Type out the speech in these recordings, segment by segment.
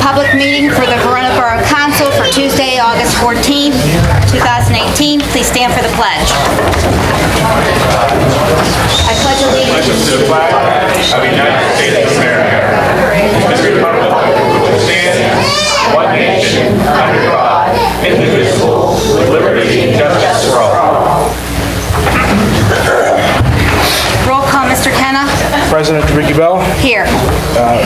public meeting for the Verona Borough Council for Tuesday, August 14th, 2018. Please stand for the pledge. I pledge allegiance to the flag of the United States of America and to the republic which stands one nation under God, indivisible, with liberty and justice for all. Roll call, Mr. Kenna. President Ricky Bell. Here.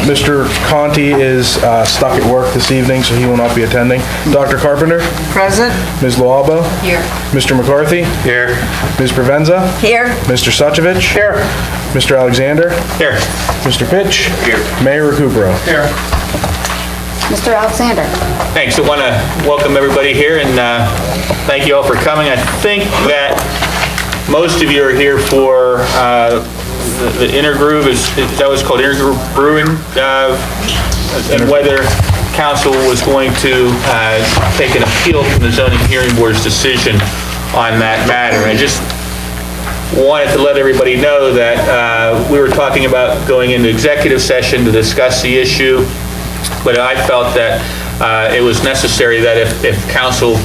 Mr. Conti is stuck at work this evening, so he will not be attending. Dr. Carpenter. Present. Ms. Loabo. Here. Mr. McCarthy. Here. Ms. Provenza. Here. Mr. Suchovich. Here. Mr. Alexander. Here. Mr. Pitch. Here. Mayor Recupero. Here. Mr. Alexander. Thanks. I want to welcome everybody here and thank you all for coming. I think that most of you are here for the Intergroove, is that what's called Intergroove Brewing, and whether council was going to take an appeal from the zoning hearing board's decision on that matter. I just wanted to let everybody know that we were talking about going into executive session to discuss the issue, but I felt that it was necessary that if council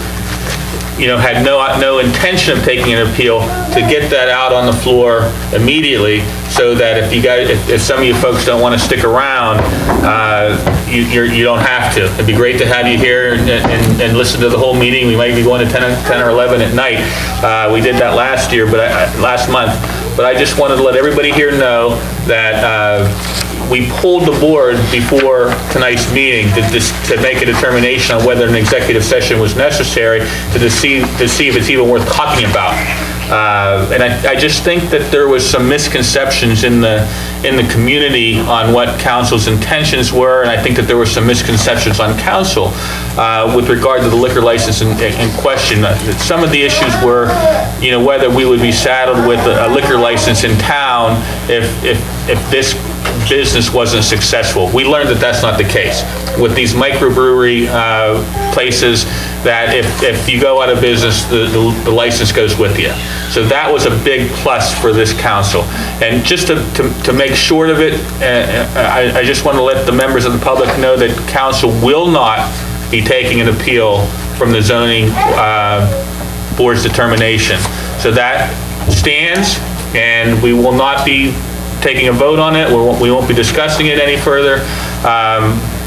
had no intention of taking an appeal, to get that out on the floor immediately, so that if some of you folks don't want to stick around, you don't have to. It'd be great to have you here and listen to the whole meeting. We might be going to 10 or 11 at night. We did that last year, last month. But I just wanted to let everybody here know that we pulled the board before tonight's meeting to make a determination on whether an executive session was necessary to see if it's even worth talking about. And I just think that there was some misconceptions in the community on what council's intentions were, and I think that there were some misconceptions on council with regard to the liquor license in question. Some of the issues were, whether we would be saddled with a liquor license in town if this business wasn't successful. We learned that that's not the case. With these microbrewery places, that if you go out of business, the license goes with you. So that was a big plus for this council. And just to make short of it, I just want to let the members of the public know that council will not be taking an appeal from the zoning board's determination. So that stands, and we will not be taking a vote on it. We won't be discussing it any further.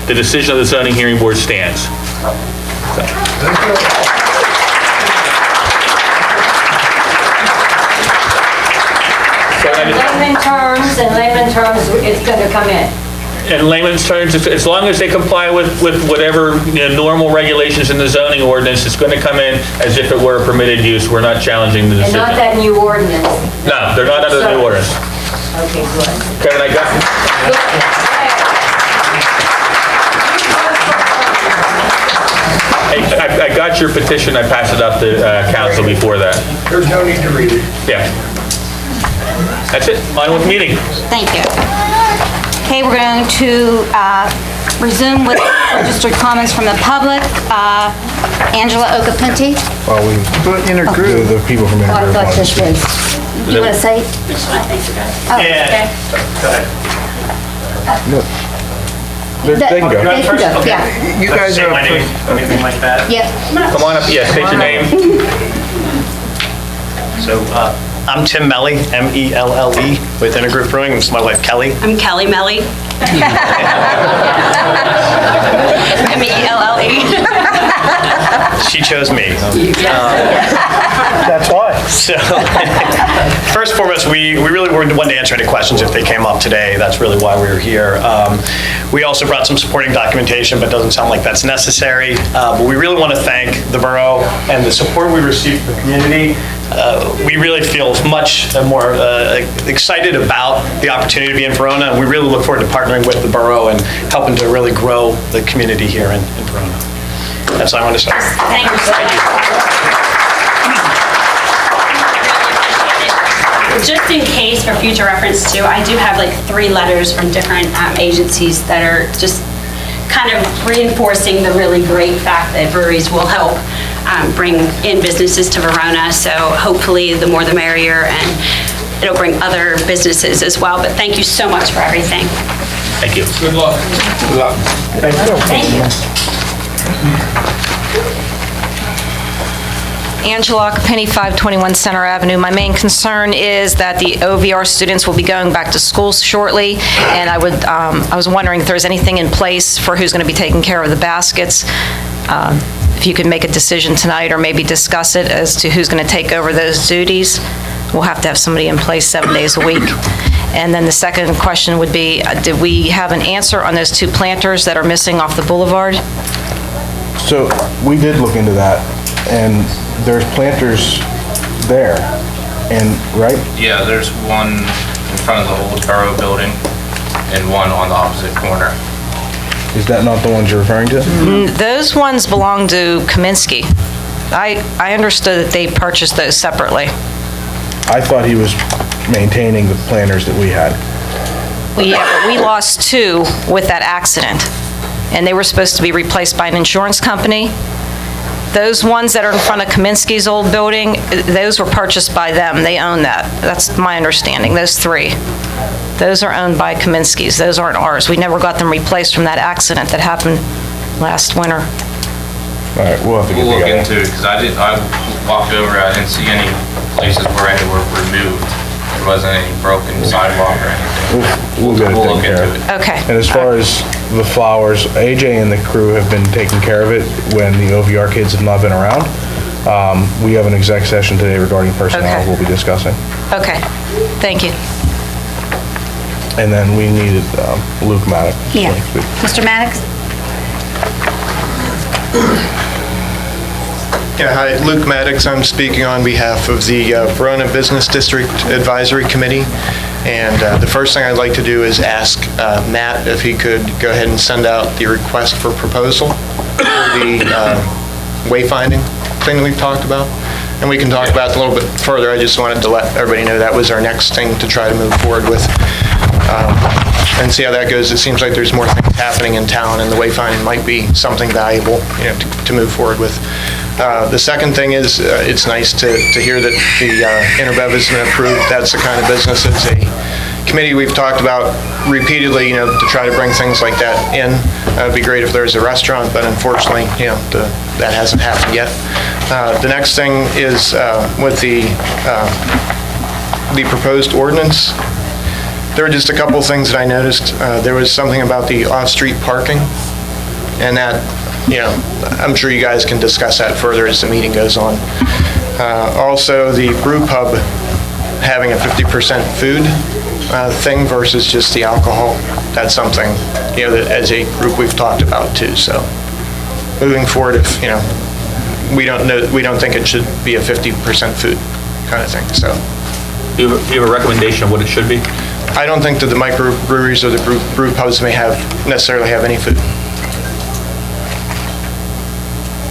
The decision of the zoning hearing board stands. In layman terms, it's going to come in. In layman's terms, as long as they comply with whatever normal regulations in the zoning ordinance, it's going to come in as if it were a permitted use. We're not challenging the decision. And not that new ordinance. No, they're not under the new ordinance. Okay, good. Kevin, I got your petition. I passed it up to council before that. There's no need to read it. Yeah. That's it. On with the meeting. Thank you. Okay, we're going to resume with registered comments from the public. Angela Okapunti. Well, the people from Oh, I Intergroove. thought this was. Do you want to say? Oh, okay. Go ahead. They can go. They can go, yeah. You guys Say are my name, anything like that. Yep. Come on up. Yeah, state your name. So I'm Tim Melly, M-E-L-L-E, with Intergroup Brewing. This is my wife, Kelly. I'm Kelly Melly. M-E-L-L-E. She chose me. That's why. So, first and foremost, we really wanted to answer any questions if they came up today. That's really why we were here. We also brought some supporting documentation, but it doesn't sound like that's necessary. But we really want to thank the borough and the support we received from the community. We really feel much more excited about the opportunity to be in Verona, and we really look forward to partnering with the borough and helping to really grow the community here in Verona. That's all I want to say. Thank you. Just in case for future reference too, I do have like 3 letters from different agencies that are just kind of reinforcing the really great fact that breweries will help bring in businesses to Verona. So hopefully the more the merrier, and it'll bring other businesses as well. But thank you so much for everything. Thank you. Good luck. Good luck. Angela Penny, 521 Center Avenue. My main concern is that the OVR students will be going back to school shortly, and I was wondering if there's anything in place for who's going to be taking care of the baskets. If you could make a decision tonight or maybe discuss it as to who's going to take over those duties. We'll have to have somebody in place 7 days a week. And then the second question would be, did we have an answer on those 2 planters that are missing off the boulevard? So we did look into that, and there's planters there, and, right? Yeah, there's one in front of the old Borough Building and one on the opposite corner. Is that not the ones you're referring to? Those ones belong to Kaminsky. I understood that they purchased those separately. I thought he was maintaining the planters that we had. Well, yeah, but we lost 2 with that accident, and they were supposed to be replaced by an insurance company. Those ones that are in front of Kaminsky's old building, those were purchased by them. They own that. That's my understanding, those 3. Those are owned by Kaminsky's. Those aren't ours. We never got them replaced from that accident that happened last winter. All right, we'll have to get We'll look together. into it, because I walked over, I didn't see any places where any were removed. There wasn't any broken sidewalk or anything. We'll get it We'll taken look care into of. it. Okay. And as far as the flowers, AJ and the crew have been taking care of it when the OVR kids have not been around. We have an exec session today regarding personnel Okay. we'll be discussing. Okay, thank you. And then we needed Luke Maddox. Yeah. Mr. Maddox? Yeah, hi, Luke Maddox. I'm speaking on behalf of the Verona Business District Advisory Committee. And the first thing I'd like to do is ask Matt if he could go ahead and send out the request for proposal for the wayfinding thing that we've talked about. And we can talk about it a little bit further. I just wanted to let everybody know that was our next thing to try to move forward with and see how that goes. It seems like there's more things happening in town, and the wayfinding might be something valuable, to move forward with. The second thing is, it's nice to hear that the InterBev has been approved. That's the kind of business as a committee we've talked about repeatedly, to try to bring things like that in. It'd be great if there was a restaurant, but unfortunately, that hasn't happened yet. The next thing is with the proposed ordinance. There were just a couple of things that I noticed. There was something about the off-street parking, and that, I'm sure you guys can discuss that further as the meeting goes on. Also, the brew pub having a 50% food thing versus just the alcohol. That's something, that as a group we've talked about too. So moving forward, if, we don't think it should be a 50% food kind of thing, so. Do you have a recommendation of what it should be? I don't think that the microbreweries or the brew pubs may necessarily have any food.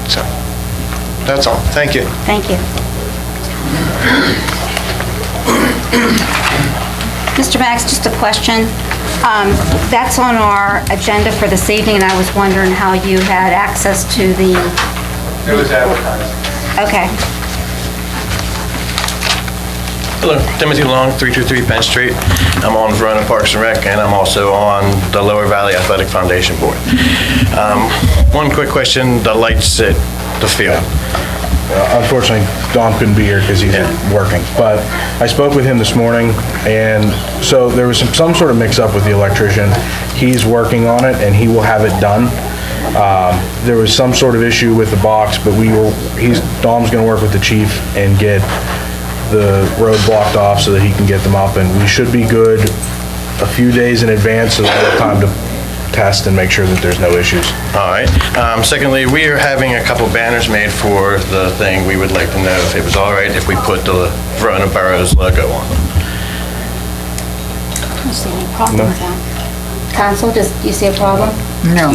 So, that's all. Thank you. Thank you. Mr. Max, just a question. That's on our agenda for this evening, and I was wondering how you had access to the... It was advertised. Okay. Hello, Timothy Long, 323 Penn Street. I'm on Verona Parks and Rec, and I'm also on the Lower Valley Athletic Foundation Board. One quick question, the lights at the field. Unfortunately, Don couldn't be here because he's working, but I spoke with him this morning, and so there was some sort of mix-up with the electrician. He's working on it, and he will have it done. There was some sort of issue with the box, but Dom's gonna work with the chief and get the road blocked off so that he can get them up, and we should be good a few days in advance so that we have time to test and make sure that there's no issues. All right. Secondly, we are having a couple banners made for the thing. We would like to know if it was all right if we put the Verona Borough's logo on them. I don't see any problem with that. Council, do you see a problem? No.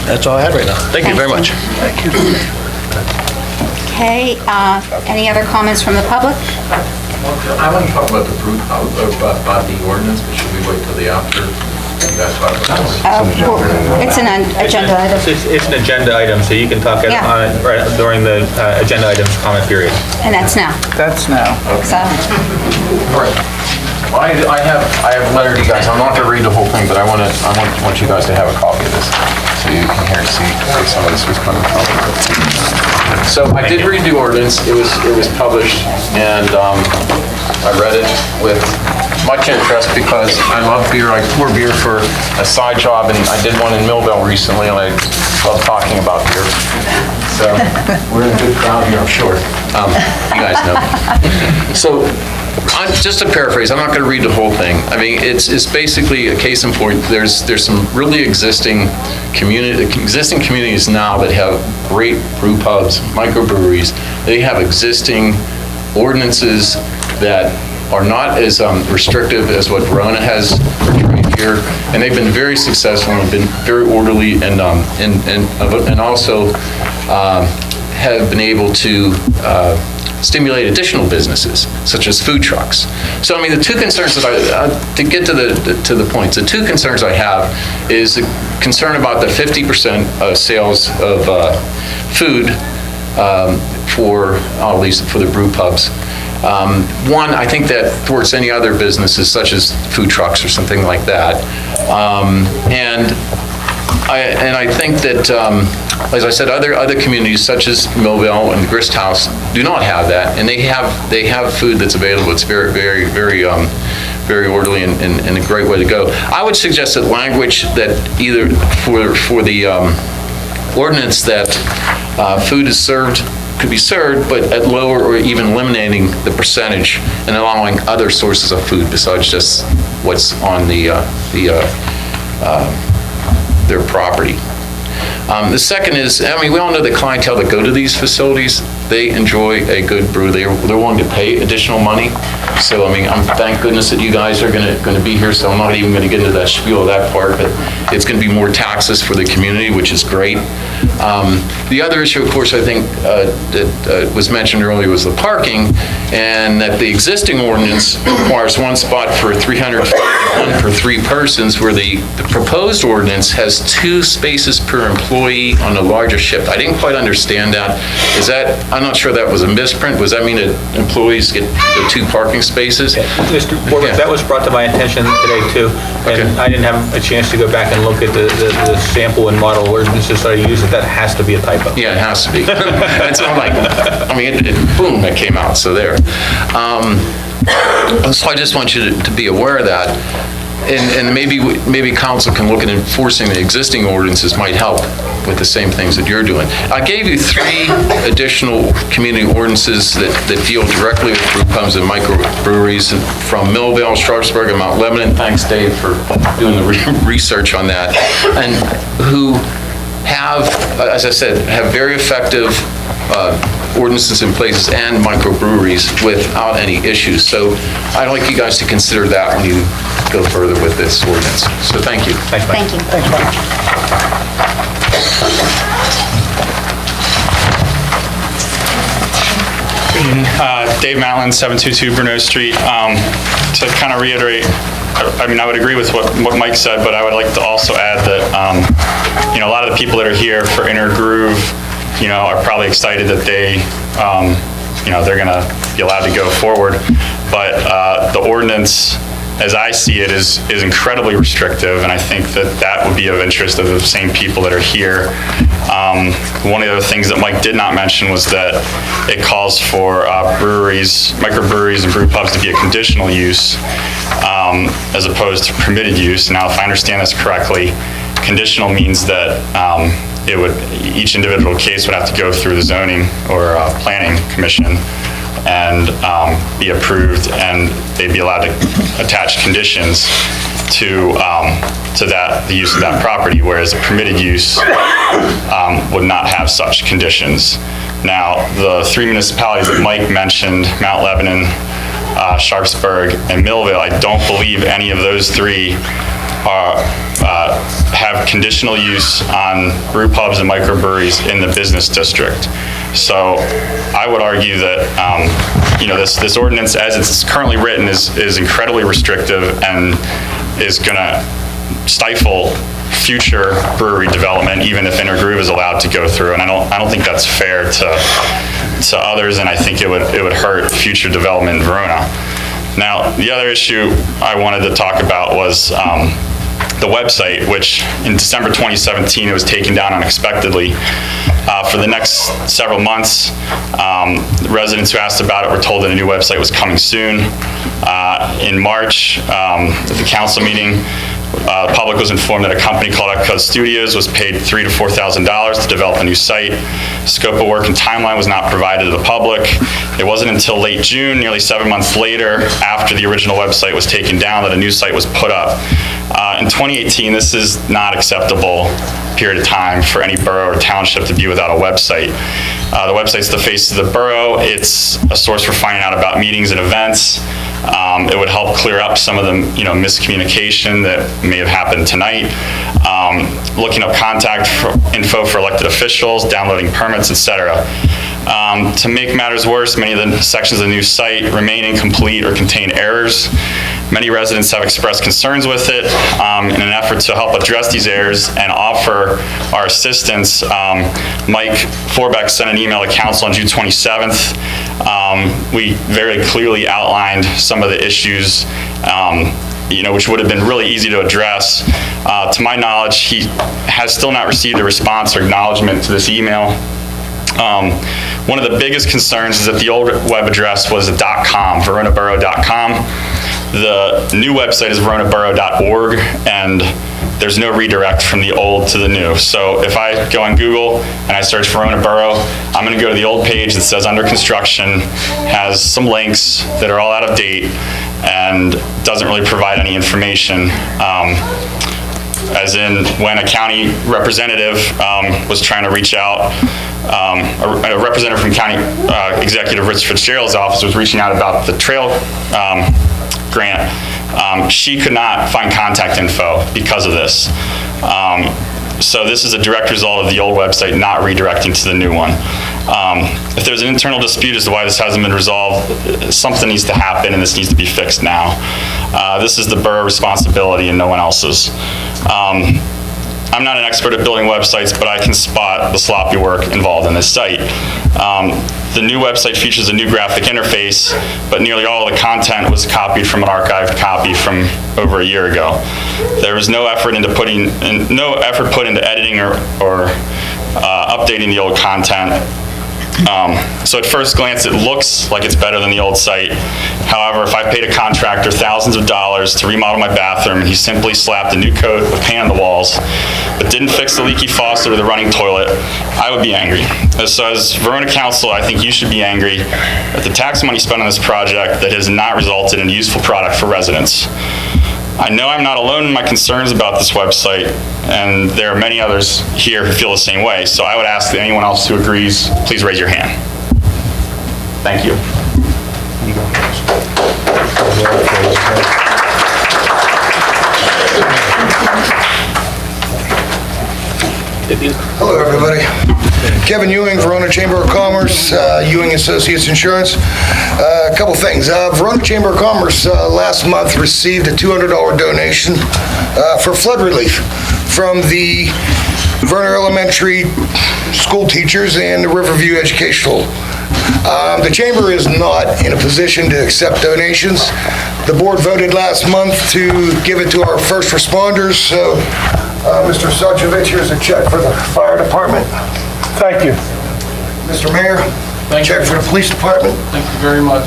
That's all I had right now. Thank you very much. Thank you. Okay, any other comments from the public? I want to talk about the fruit, about the ordinance, but should we wait till the after? You guys talk about that? It's an agenda item. It's an agenda item, so you can talk Yeah. on it right during the agenda items comment period. And that's now. That's now. So, All right. I have a letter to you guys. I'm not gonna read the whole thing, but I want you guys to have a copy of this, so you can hear and see where some of this was coming from. So I did read the ordinance. It was published, and I read it with much interest because I love beer. I pour beer for a side job, and I did one in Millville recently, and I love talking about beer. So we're in a good crowd here, I'm sure. You guys know. So, just to paraphrase, I'm not going to read the whole thing. I mean, it's basically a case in point. There's some really existing communities now that have great brew pubs, microbreweries. They have existing ordinances that are not as restrictive as what Verona has portrayed here, and they've been very successful and been very orderly, and also have been able to stimulate additional businesses, such as food trucks. So, I mean, the two concerns that to get to the points, the two concerns I have is the concern about the 50% sales of food for, at least for the brew pubs. One, I think that towards any other businesses, such as food trucks or something like that, and I think that, as I said, other communities such as Millville and the Grist House do not have that, and they have food that's available. It's very, very, very, very orderly and a great way to go. I would suggest that language that either for the ordinance that food is served could be served, but at lower or even eliminating the percentage and allowing other sources of food besides just what's on their property. The second is, I mean, we all know the clientele that go to these facilities, they enjoy a good brew. They're willing to pay additional money. So, I mean, thank goodness that you guys are going to be here, so I'm not even going to get into that spiel of that part, but it's going to be more taxes for the community, which is great. The other issue, of course, I think that was mentioned earlier was the parking, and that the existing ordinance requires one spot for 300 one per 3 persons, where the proposed ordinance has 2 spaces per employee on a larger shift. I didn't quite understand that. I'm not sure that was a misprint. Does that mean that employees get the 2 parking spaces? Mr. Worf, that was brought to my attention today too, and I didn't have a chance to go back and look at the sample and model ordinances that I use. That has to be a typo. Yeah, it has to be. It's not like, I mean, boom, it came out, so there. So I just want you to be aware of that. And maybe council can look at enforcing the existing ordinances might help with the same things that you're doing. I gave you 3 additional community ordinances that deal directly with brew pubs and microbreweries from Millville, Sharpsburg, and Mount Lebanon. Thanks, Dave, for doing the research on that. And who have, as I said, have very effective ordinances in places and microbreweries without any issues. So I'd like you guys to consider that when you go further with this ordinance. So thank you. Thanks, Mike. Thank you. Thanks, Mike. Dave Matlin, 722 Bruneau Street. To kind of reiterate, I mean, I would agree with what Mike said, but I would like to also add that, a lot of the people that are here for Inner Groove, are probably excited that they, they're going to be allowed to go forward. But the ordinance, as I see it, is incredibly restrictive, and I think that would be of interest of the same people that are here. One of the other things that Mike did not mention was that it calls for breweries, microbreweries and brew pubs to be a conditional use as opposed to permitted use. Now, if I understand this correctly, conditional means that each individual case would have to go through the zoning or planning commission and be approved, and they'd be allowed to attach conditions to the use of that property, whereas a permitted use would not have such conditions. Now, the 3 municipalities that Mike mentioned, Mount Lebanon, Sharpsburg, and Millville, I don't believe any of those 3 have conditional use on brew pubs and microbreweries in the business district. So I would argue that this ordinance, as it's currently written, is incredibly restrictive and is going to stifle future brewery development, even if Inner Groove is allowed to go through. And I don't think that's fair to others, and I think it would hurt future development in Verona. Now, the other issue I wanted to talk about was the website, which in December 2017, it was taken down unexpectedly. For the next several months, residents who asked about it were told that a new website was coming soon. In March, at the council meeting, the public was informed that a company called Echo Studios was paid $3,000 to $4,000 to develop a new site. Scope of work and timeline was not provided to the public. It wasn't until late June, nearly 7 months later, after the original website was taken down, that a new site was put up. In 2018, this is not acceptable period of time for any borough or township to be without a website. The website's the face of the borough. It's a source for finding out about meetings and events. It would help clear up some of the miscommunication that may have happened tonight. Looking up contact info for elected officials, downloading permits, etc. To make matters worse, many of the sections of the new site remain incomplete or contain errors. Many residents have expressed concerns with it. In an effort to help address these errors and offer our assistance, Mike Forbeck sent an email to council on June 27th. We very clearly outlined some of the issues which would have been really easy to address. To my knowledge, he has still not received a response or acknowledgement to this email. One of the biggest concerns is that the old web address was a .com, veronaborough.com. The new website is veronaborough.org, and there's no redirect from the old to the new. So if I go on Google and I search Verona Borough, I'm going to go to the old page that says under construction, has some links that are all out of date, and doesn't really provide any information. As in, when a county representative was trying to reach out, a representative from County Executive Rich Fitzgerald's office was reaching out about the trail grant, she could not find contact info because of this. So this is a direct result of the old website not redirecting to the new one. If there's an internal dispute as to why this hasn't been resolved, something needs to happen and this needs to be fixed now. This is the borough responsibility and no one else's. I'm not an expert at building websites, but I can spot the sloppy work involved in this site. The new website features a new graphic interface, but nearly all of the content was copied from an archived copy from over a year ago. There was no effort put into editing or updating the old content. So at first glance, it looks like it's better than the old site. However, if I paid a contractor thousands of dollars to remodel my bathroom and he simply slapped a new coat of paint on the walls, but didn't fix the leaky faucet or the running toilet, I would be angry. So as Verona Council, I think you should be angry at the tax money spent on this project that has not resulted in a useful product for residents. I know I'm not alone in my concerns about this website, and there are many others here who feel the same way, so I would ask that anyone else who agrees, please raise your hand. Thank you. Hello, everybody. Kevin Ewing, Verona Chamber of Commerce, Ewing Associates Insurance. A couple things. Verona Chamber of Commerce last month received a $200 donation for flood relief from the Verona Elementary school teachers and the Riverview Educational. The Chamber is not in a position to accept donations. The board voted last month to give it to our first responders, so Mr. Sojovich, here's a check for the fire department. Thank you. Mr. Mayor, check for the police department. Thank you very much.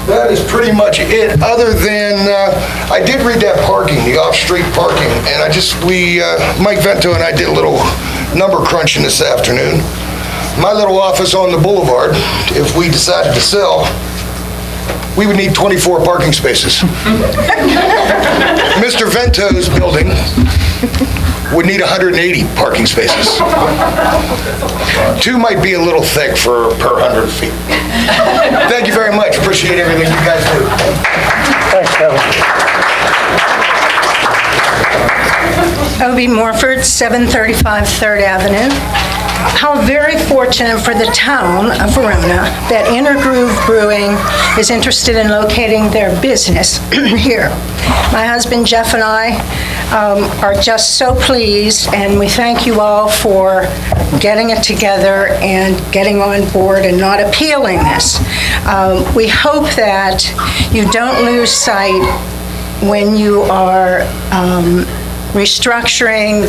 That is pretty much it, other than, I did read that parking, the off-street parking, and Mike Vento and I did a little number crunching this afternoon. My little office on the boulevard, if we decided to sell, we would need 24 parking spaces. Mr. Vento's building would need 180 parking spaces. 2 might be a little thick per 100 feet. Thank you very much. Appreciate everything you guys do. Thanks, Kevin. Obie Morford, 735 3rd Avenue. how very fortunate for the town of Verona that Inner Groove Brewing is interested in locating their business here. My husband Jeff and I are just so pleased, and we thank you all for getting it together and getting on board and not appealing this. We hope that you don't lose sight when you are restructuring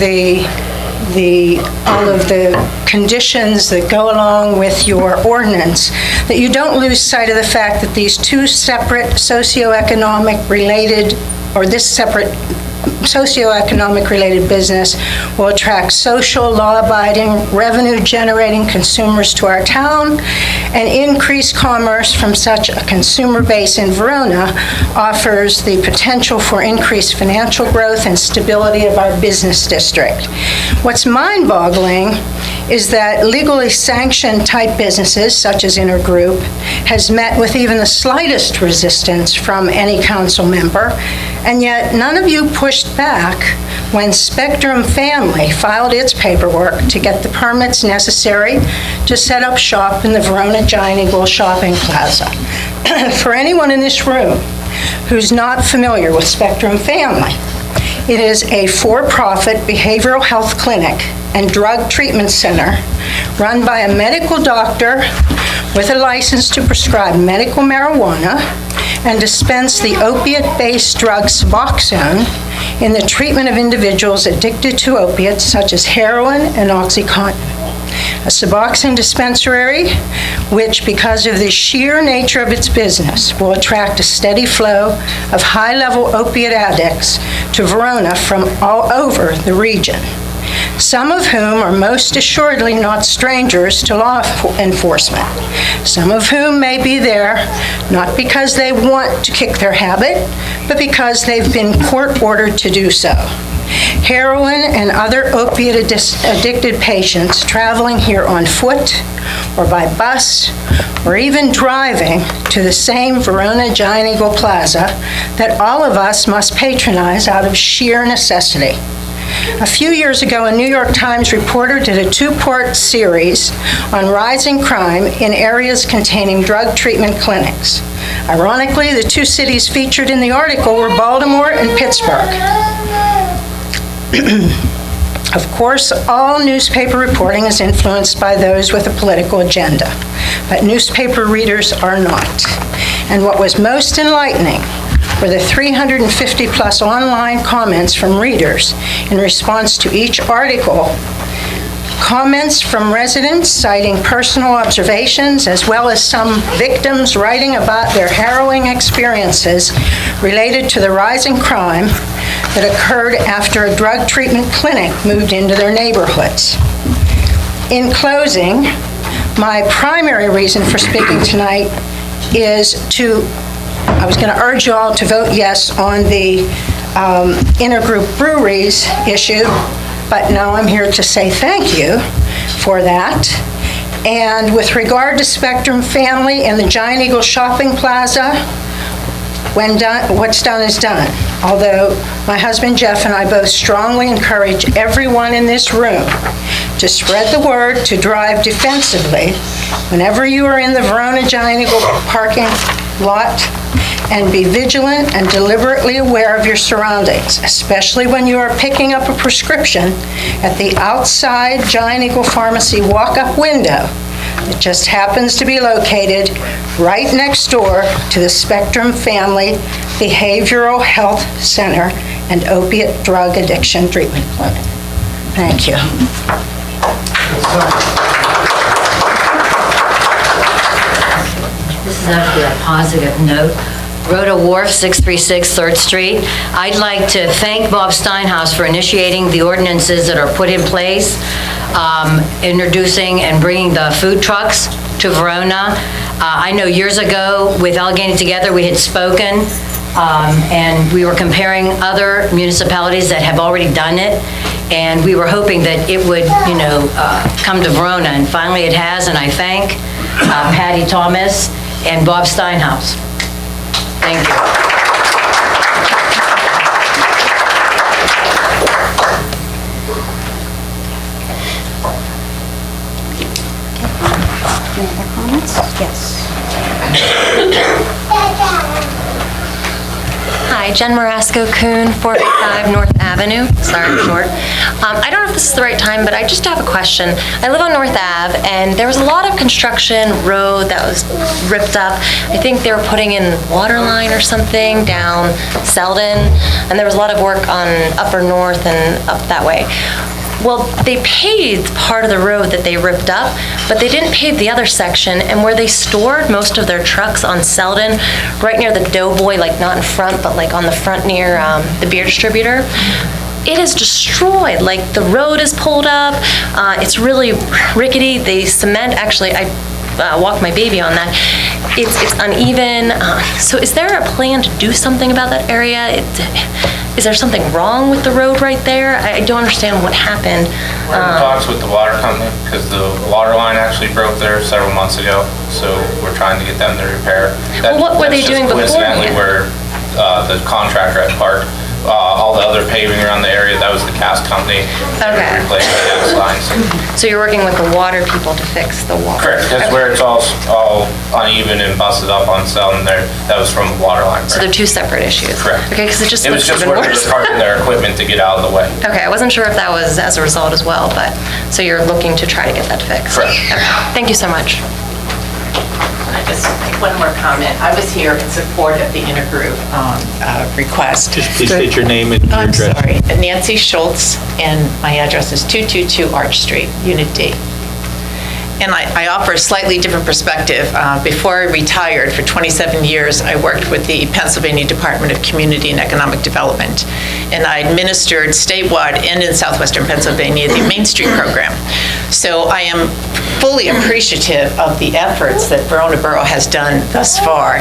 all of the conditions that go along with your ordinance, that you don't lose sight of the fact that these two separate socioeconomic related, or this separate socioeconomic related business will attract social, law-abiding, revenue-generating consumers to our town, and increase commerce from such a consumer base in Verona offers the potential for increased financial growth and stability of our business district. What's mind-boggling is that legally sanctioned type businesses, such as Inner Group, has met with even the slightest resistance from any council member, and yet none of you pushed back when Spectrum Family filed its paperwork to get the permits necessary to set up shop in the Verona Giant Eagle Shopping Plaza. For anyone in this room who's not familiar with Spectrum Family, it is a for-profit behavioral health clinic and drug treatment center run by a medical doctor with a license to prescribe medical marijuana and dispense the opiate-based drug Suboxone in the treatment of individuals addicted to opiates such as heroin and OxyContin. A Suboxone dispensary, which because of the sheer nature of its business will attract a steady flow of high-level opiate addicts to Verona from all over the region, some of whom are most assuredly not strangers to law enforcement, some of whom may be there not because they want to kick their habit, but because they've been court-ordered to do so. Heroin and other opiate-addicted patients traveling here on foot or by bus or even driving to the same Verona Giant Eagle Plaza that all of us must patronize out of sheer necessity. A few years ago, a New York Times reporter did a two-part series on rising crime in areas containing drug treatment clinics. Ironically, the two cities featured in the article were Baltimore and Pittsburgh. Of course, all newspaper reporting is influenced by those with a political agenda, but newspaper readers are not. And what was most enlightening were the 350-plus online comments from readers in response to each article. Comments from residents citing personal observations, as well as some victims writing about their harrowing experiences related to the rising crime that occurred after a drug treatment clinic moved into their neighborhoods. In closing, my primary reason for speaking tonight is I was going to urge you all to vote yes on the Inner Group Breweries issue, but now I'm here to say thank you for that. And with regard to Spectrum Family and the Giant Eagle Shopping Plaza, what's done is done. Although my husband Jeff and I both strongly encourage everyone in this room to spread the word to drive defensively whenever you are in the Verona Giant Eagle parking lot, and be vigilant and deliberately aware of your surroundings, especially when you are picking up a prescription at the outside Giant Eagle Pharmacy walk-up window that just happens to be located right next door to the Spectrum Family Behavioral Health Center and Opiate Drug Addiction Treatment Clinic. Thank you. This is actually a positive note. Rhoda Worf, 636 3rd Street. I'd like to thank Bob Steinhaus for initiating the ordinances that are put in place, introducing and bringing the food trucks to Verona. I know years ago with Allegheny Together, we had spoken, and we were comparing other municipalities that have already done it, and we were hoping that it would, come to Verona, and finally it has, and I thank Patty Thomas and Bob Steinhaus. Thank you. Any other comments? Yes. Hi, Jen Marasco-Coon, 485 North Avenue. Sorry, I'm short. I don't know if this is the right time, but I just have a question. I live on North Ave, and there was a lot of construction road that was ripped up. I think they were putting in water line or something down Selden, and there was a lot of work on Upper North and up that way. Well, they paved part of the road that they ripped up, but they didn't pave the other section, and where they stored most of their trucks on Selden, right near the Doughboy, like not in front, but like on the front near the beer distributor, it is destroyed. Like the road is pulled up, it's really rickety. The cement, actually, I walked my baby on that. It's uneven. So is there a plan to do something about that area? Is there something wrong with the road right there? I don't understand what happened. We're in talks with the water company because the water line actually broke there several months ago, so we're trying to get them to repair. Well, what were they doing coincidentally beforehand? where the contractor had parked. All the other paving around the area, that was the cast company. Okay. Replaced the gas lines. So you're working with the water people to fix the water? Correct, that's where it's all uneven and busted up on Selden there. That was from the water line. So they're two separate issues? Correct. Okay, because it just was looks just even where they worse. were parking their equipment to get out of the way. Okay, I wasn't sure if that was as a result as well, but, so you're looking to try to get that fixed? Correct. Okay, thank you so much. Just make one more comment. I was here in support of the intergroup request. Just please state your name and your I'm address. sorry, Nancy Schultz, and my address is 222 Arch Street, Unit D. And I offer a slightly different perspective. Before I retired, for 27 years, I worked with the Pennsylvania Department of Community and Economic Development. And I administered statewide and in southwestern Pennsylvania the Main Street program. So I am fully appreciative of the efforts that Verona Borough has done thus far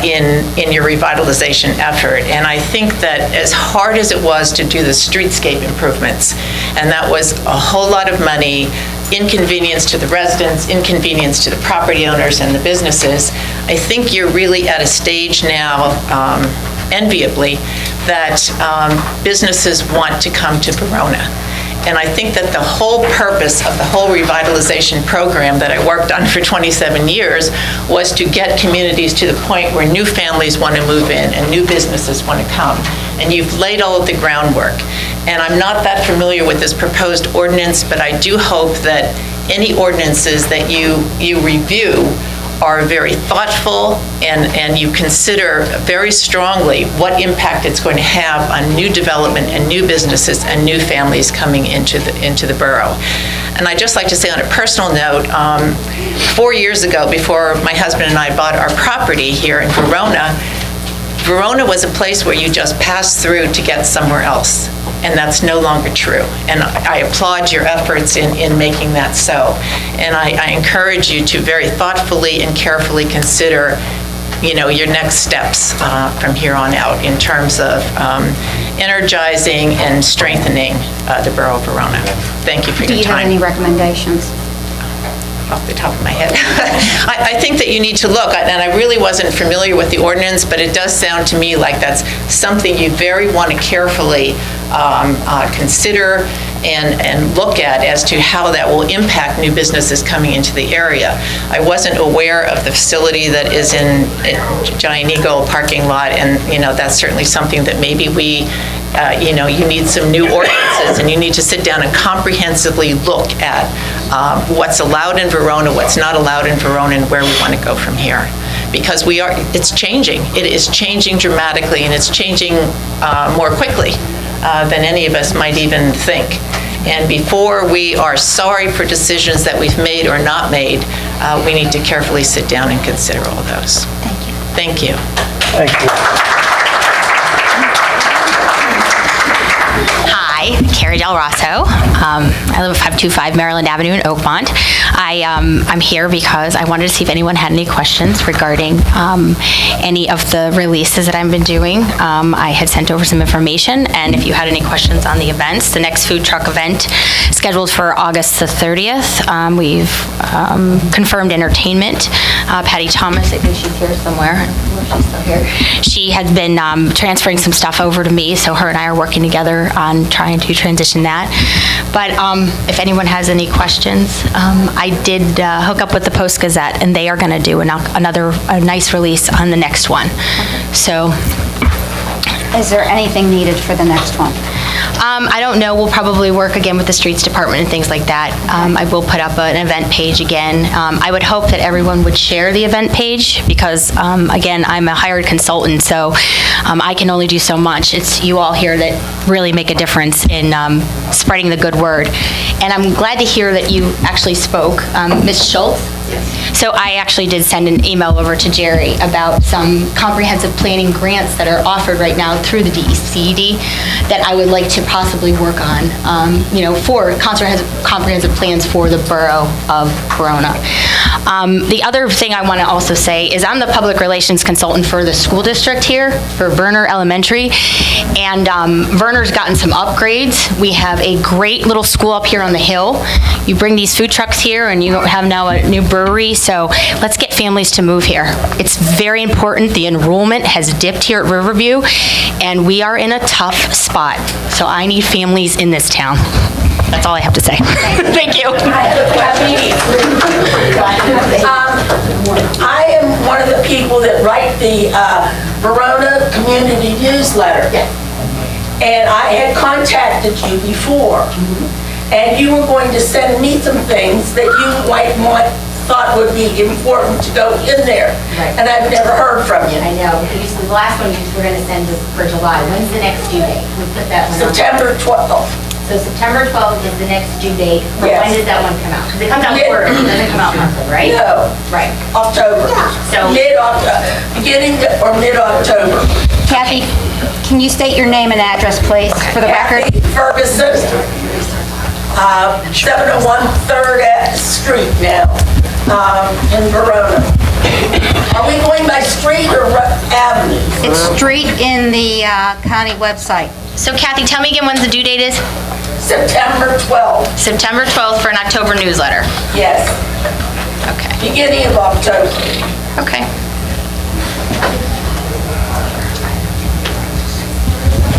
in your revitalization effort. And I think that as hard as it was to do the streetscape improvements, and that was a whole lot of money, inconvenience to the residents, inconvenience to the property owners and the businesses, I think you're really at a stage now, enviably, that businesses want to come to Verona. And I think that the whole purpose of the whole revitalization program that I worked on for 27 years was to get communities to the point where new families want to move in and new businesses want to come. And you've laid all of the groundwork. And I'm not that familiar with this proposed ordinance, but I do hope that any ordinances that you review are very thoughtful and you consider very strongly what impact it's going to have on new development and new businesses and new families coming into the borough. And I'd just like to say on a personal note, 4 years ago, before my husband and I bought our property here in Verona, Verona was a place where you just passed through to get somewhere else, and that's no longer true. And I applaud your efforts in making that so. And I encourage you to very thoughtfully and carefully consider, your next steps from here on out in terms of energizing and strengthening the borough of Verona. Thank you for your time. Do you have any recommendations? Off the top of my head. I think that you need to look, and I really wasn't familiar with the ordinance, but it does sound to me like that's something you very want to carefully consider and look at as to how that will impact new businesses coming into the area. I wasn't aware of the facility that is in Giant Eagle parking lot, and that's certainly something that maybe we you need some new ordinances, and you need to sit down and comprehensively look at what's allowed in Verona, what's not allowed in Verona, and where we want to go from here. Because it's changing. It is changing dramatically, and it's changing more quickly than any of us might even think. And before we are sorry for decisions that we've made or not made, we need to carefully sit down and consider all those. Thank you. Thank you. Hi, Carrie Del Rosso. I live at 525 Maryland Avenue in Oakmont. I'm here because I wanted to see if anyone had any questions regarding any of the releases that I've been doing. I had sent over some information, and if you had any questions on the events, the next food truck event scheduled for August the 30th. We've confirmed entertainment. Patty Thomas, I think she's here somewhere. I don't know if she's still here. She had been transferring some stuff over to me, so her and I are working together on trying to transition that. But if anyone has any questions, I I did hook up with the Post-Gazette, and they are going to do a nice release on the next one. So. Is there anything needed for the next one? I don't know. We'll probably work again with the streets department and things like that. I will put up an event page again. I would hope that everyone would share the event page because, again, I'm a hired consultant, so I can only do so much. It's you all here that really make a difference in spreading the good word. And I'm glad to hear that you actually spoke. Ms. Schultz? So I actually did send an email over to Jerry about some comprehensive planning grants that are offered right now through the DECD that I would like to possibly work on, for comprehensive plans for the borough of Verona. The other thing I want to also say is I'm the public relations consultant for the school district here, for Verner Elementary, and Verner's gotten some upgrades. We have a great little school up here on the hill. You bring these food trucks here and you have now a new brewery, so let's get families to move here. It's very important. The enrollment has dipped here at Riverview, and we are in a tough spot, so I need families in this town. That's all I have to say. Thank you. I am one of the people that write the Verona Community Newsletter. And I had contacted you before. And you were going to send me some things that you thought would be important to go in there. Right. And I've never heard from you. I know. The last one you were going to send was for July. When's the next due date? We put that one on. September 12th. So September 12th is the next due date. Yes. When does that one come out? Because it comes out quarterly. It doesn't come out monthly, right? No. Right. October. So beginning or mid-October. Kathy, can you state your name and address, please, for the record? Kathy Ferguson, 701 3rd Street now, in Verona. Are we going by street or avenue? It's street in the county website. So Kathy, tell me again when the due date is? September 12th. September 12th for an October newsletter. Yes. Okay. Beginning of October. Okay.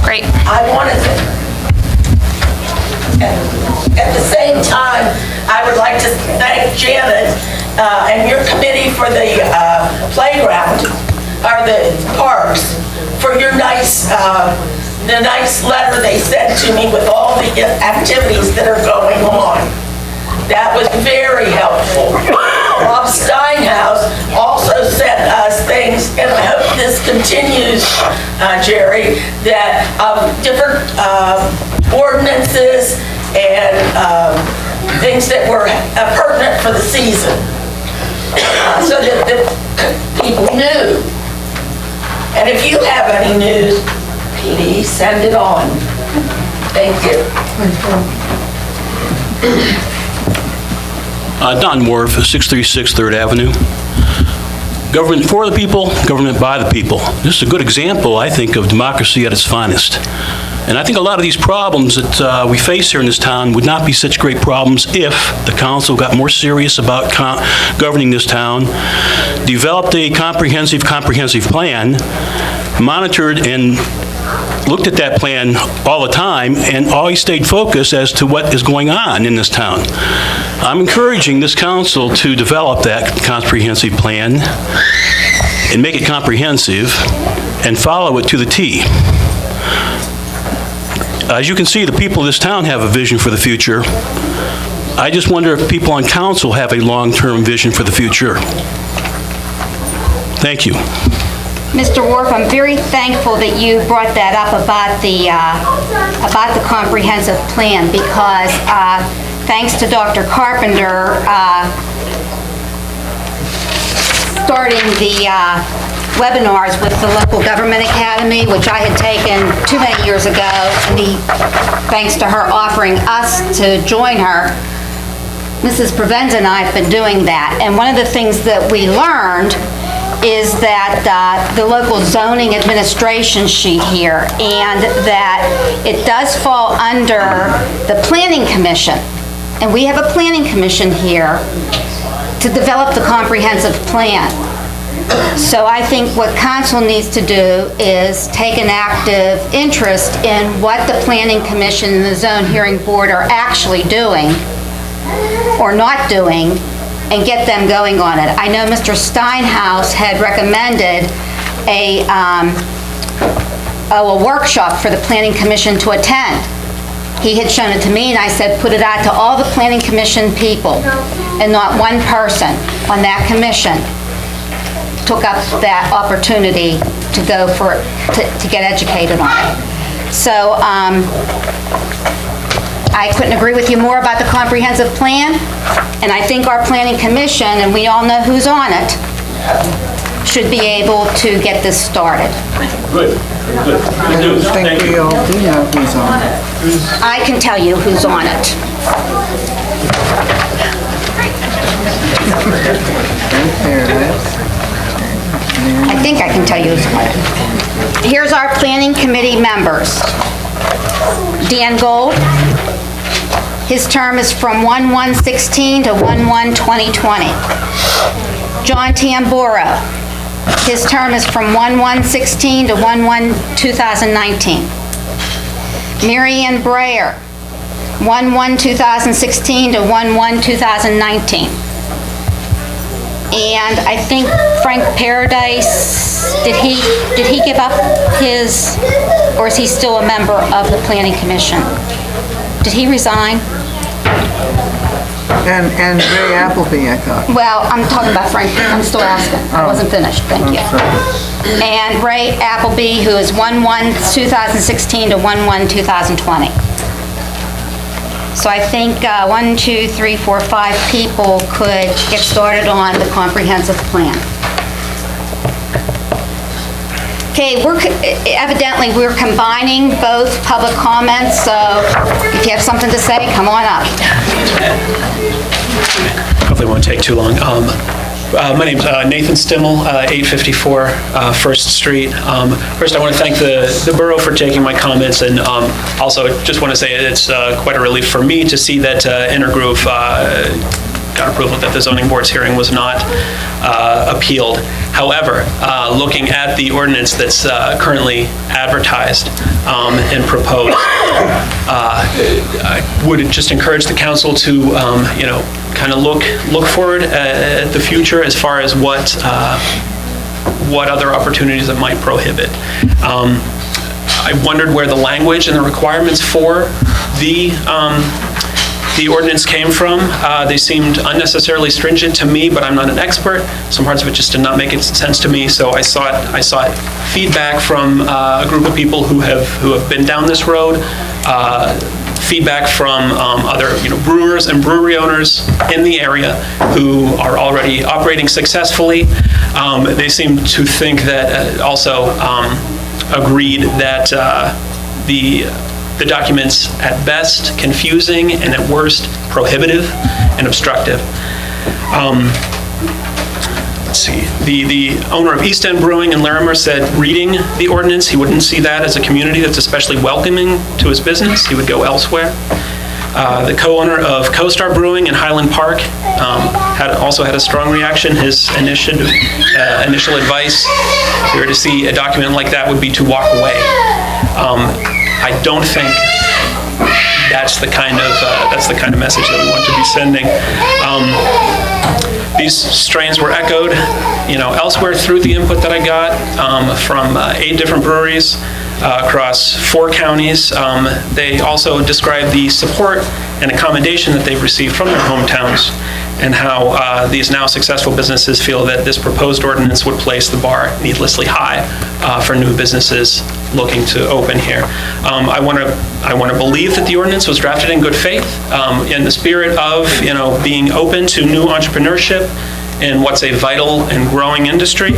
Great. I wanted to, at the same time, I would like to thank Janet and your committee for the playground, or the parks, for your the nice letter they sent to me with all the activities that are going on. That was very helpful. Bob Steinhaus also sent us things, and I hope this continues, Jerry, that different ordinances and things that were pertinent for the season, so that the people knew. And if you have any news, please send it on. Thank you. Don Worf, 636 3rd Avenue. Government for the people, government by the people. This is a good example, I think, of democracy at its finest. And I think a lot of these problems that we face here in this town would not be such great problems if the council got more serious about governing this town, developed a comprehensive plan, monitored and looked at that plan all the time, and always stayed focused as to what is going on in this town. I'm encouraging this council to develop that comprehensive plan and make it comprehensive and follow it to the T. As you can see, the people of this town have a vision for the future. I just wonder if people on council have a long-term vision for the future. Thank you. Mr. Worf, I'm very thankful that you brought that up about the comprehensive plan, because thanks to Dr. Carpenter starting the webinars with the Local Government Academy, which I had taken too many years ago, and thanks to her offering us to join her, Mrs. Provenza and I have been doing that. And one of the things that we learned is that the local zoning administration sheet here, and that it does fall under the Planning Commission. And we have a Planning Commission here to develop the comprehensive plan. So I think what council needs to do is take an active interest in what the Planning Commission and the Zone Hearing Board are actually doing, or not doing and get them going on it. I know Mr. Steinhaus had recommended a workshop for the Planning Commission to attend. He had shown it to me, and I said, put it out to all the Planning Commission people, and not one person on that commission took up that opportunity to go to get educated on it. So I couldn't agree with you more about the comprehensive plan, and I think our Planning Commission, and we all know who's on it, should be able to get this started. Good, good. I think we all do know who's on it. I can tell you who's on it. I think I can tell you who's on it. Here's our Planning Committee members. Dan Gold. His term is from 1/1/16 to 1/1/2020. John Tamboro. His term is from 1/1/16 to 1/1/2019. Mary Ann Breyer, 1/1/2016 to 1/1/2019. And I think Frank Paradise, did he give up his, or is he still a member of the Planning Commission? Did he resign? And Ray Appleby, I thought. Well, I'm talking about Frank, I'm still asking. I wasn't finished, thank you. And Ray Appleby, who is 1/1/2016 to 1/1/2020. So I think 1, 2, 3, 4, 5 people could get started on the comprehensive plan. Okay, evidently we're combining both public comments, so if you have something to say, come on up. Hopefully it won't take too long. My name's Nathan Stimmel, 854 First Street. First, I want to thank the borough for taking my comments, and also just want to say it's quite a relief for me to see that Intergrove got approval that the zoning board's hearing was not appealed. However, looking at the ordinance that's currently advertised and proposed, I would just encourage the council to, kind of look forward at the future as far as what other opportunities it might prohibit. I wondered where the language and the requirements for the ordinance came from. They seemed unnecessarily stringent to me, but I'm not an expert. Some parts of it just did not make sense to me, so I sought feedback from a group of people who have been down this road, feedback from other brewers and brewery owners in the area who are already operating successfully. They seem to think that also agreed that the document's at best confusing and at worst prohibitive and obstructive. Let's see, the owner of East End Brewing in Larimer said reading the ordinance, he wouldn't see that as a community that's especially welcoming to his business. He would go elsewhere. The co-owner of CoStar Brewing in Highland Park also had a strong reaction. His initial advice, if you were to see a document like that, would be to walk away. I don't think that's the kind of message that we want to be sending. These strains were echoed, elsewhere through the input that I got from 8 different breweries across 4 counties. They also described the support and accommodation that they've received from their hometowns, and how these now successful businesses feel that this proposed ordinance would place the bar needlessly high for new businesses looking to open here. I want to believe that the ordinance was drafted in good faith, in the spirit of being open to new entrepreneurship in what's a vital and growing industry.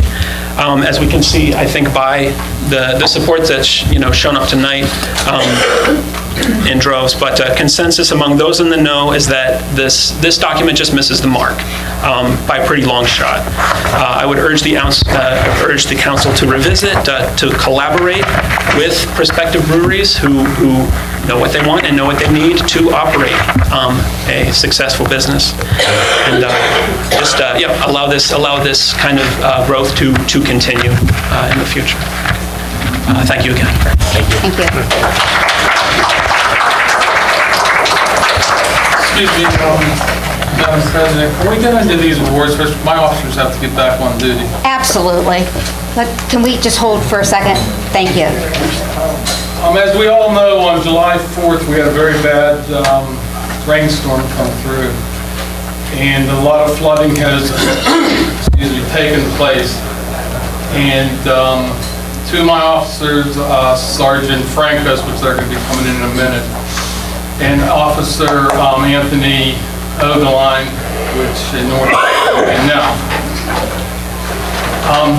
As we can see, I think by the support that's shown up tonight in droves, but consensus among those in the know is that this document just misses the mark by a pretty long shot. I would urge the council to revisit, to collaborate with prospective breweries who know what they want and know what they need to operate a successful business, and just allow this kind of growth to continue in the future. Thank you again. Thank you. Thank you. Excuse me, Madam President, can we get into these awards first? My officers have to get back on duty. Absolutely. Can we just hold for a second? Thank you. As we all know, on July 4th, we had a very bad rainstorm come through, and a lot of flooding has taken place. And two of my officers, Sergeant Francos, which they're going to be coming in a minute, and Officer Anthony Ogeline, which in North and now.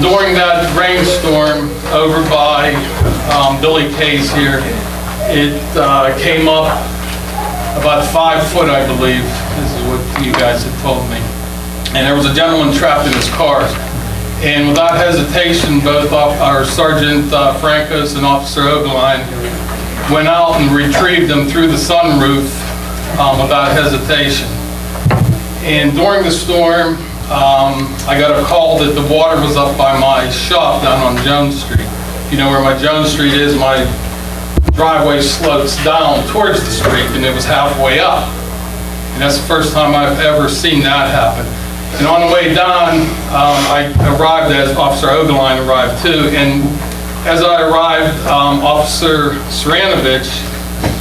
During that rainstorm over by Billy Kay's here, it came up about 5 foot, I believe. This is what you guys had told me. And there was a gentleman trapped in his car. And without hesitation, both our Sergeant Francos and Officer Ogeline went out and retrieved him through the sunroof without hesitation. And during the storm, I got a call that the water was up by my shop down on Jones Street. You know where my Jones Street is, my driveway slopes down towards the street, and it was halfway up. And that's the first time I've ever seen that happen. And on the way down, I arrived as Officer Ogeline arrived too, and as I arrived, Officer Saranovich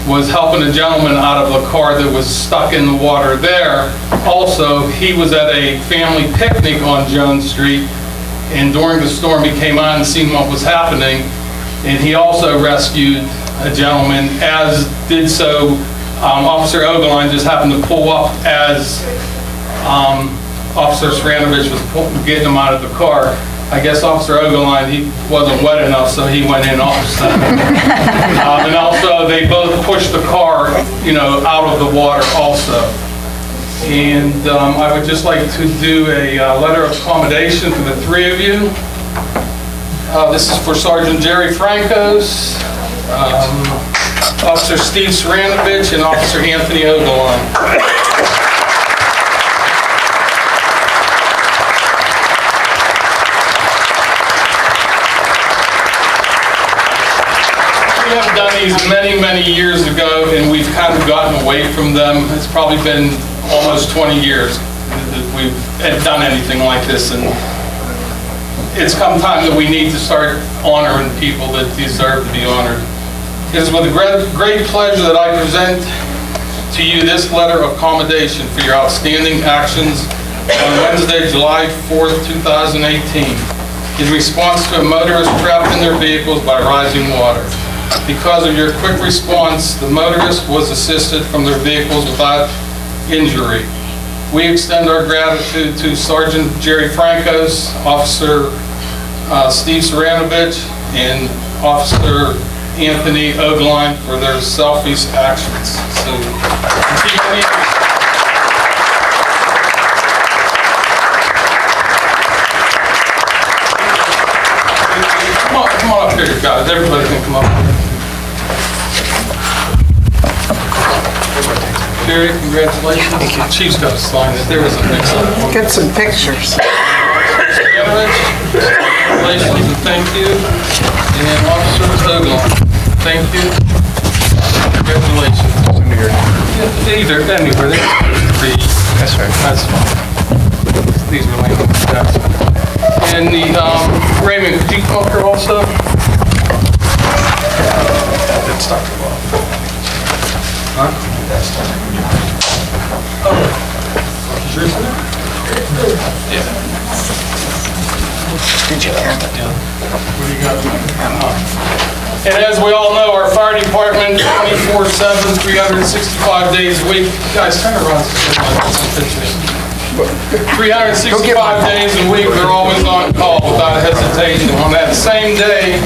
was helping a gentleman out of a car that was stuck in the water there. Also, he was at a family picnic on Jones Street, and during the storm, he came on and seen what was happening, and he also rescued a gentleman, as did so Officer Ogeline just happened to pull up as Officer Saranovich was getting him out of the car. I guess Officer Ogeline, he wasn't wet enough, so he went in also. And also, they both pushed the car, out of the water also. And I would just like to do a letter of accommodation for the three of you. This is for Sergeant Jerry Francos, Officer Steve Saranovich, and Officer Anthony Ogeline. We have done these many, many years ago, and we've kind of gotten away from them. It's probably been almost 20 years that we've done anything like this, and it's come time that we need to start honoring people that deserve to be honored. It is with great pleasure that I present to you this letter of commendation for your outstanding actions on Wednesday, July 4th, 2018, in response to a motorist trapped in their vehicles by rising water. Because of your quick response, the motorist was assisted from their vehicles without injury. We extend our gratitude to Sergeant Jerry Francos, Officer Steve Saranovich, and Officer Anthony Ogeline for their selfless actions. So, come on up here, guys. Everybody can come up here. Jerry, congratulations. Thank you. Chief's got to sign it. There was a mix-up. Get some pictures. Congratulations and thank you. And Officer Ogeline, thank you. Congratulations. Either, anywhere. That's right. That's fine. These are laying on the desk. And the, Raymond, could you come up here also? That's Dr. Bob. Huh? Yeah. Did you have it? Yeah. What do you got? And as we all know, our fire department, 24/7, 365 days a week. Guys, turn around. 365 days a week, they're always on call without hesitation. On that same day,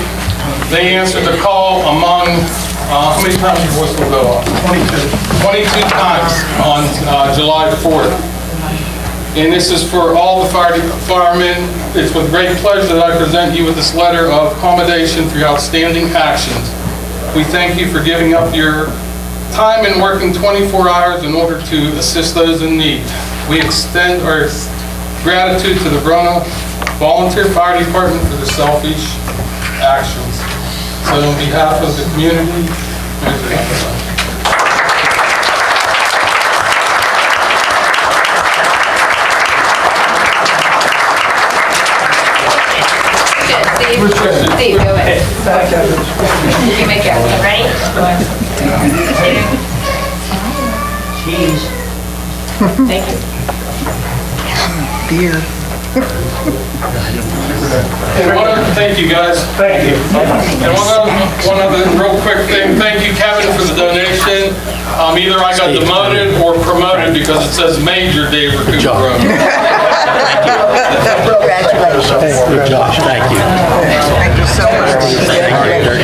they answered the call among, how many times your voice will go off? 22 times on July 4th. And this is for all the firemen. It's with great pleasure that I present you with this letter of commendation for your outstanding actions. We thank you for giving up your time and working 24 hours in order to assist those in need. We extend our gratitude to the Verona Volunteer Fire Department for their selfish actions. So on behalf of the community, there's a You make it. Ready? Cheese. Thank you. Beer. Thank you, guys. Thank you. And one other real quick thing. Thank you, Kevin, for the donation. Either I got demoted or promoted because it says Major Dave for Cooper Road. Congratulations. Good job. Thank you. Thank you so much.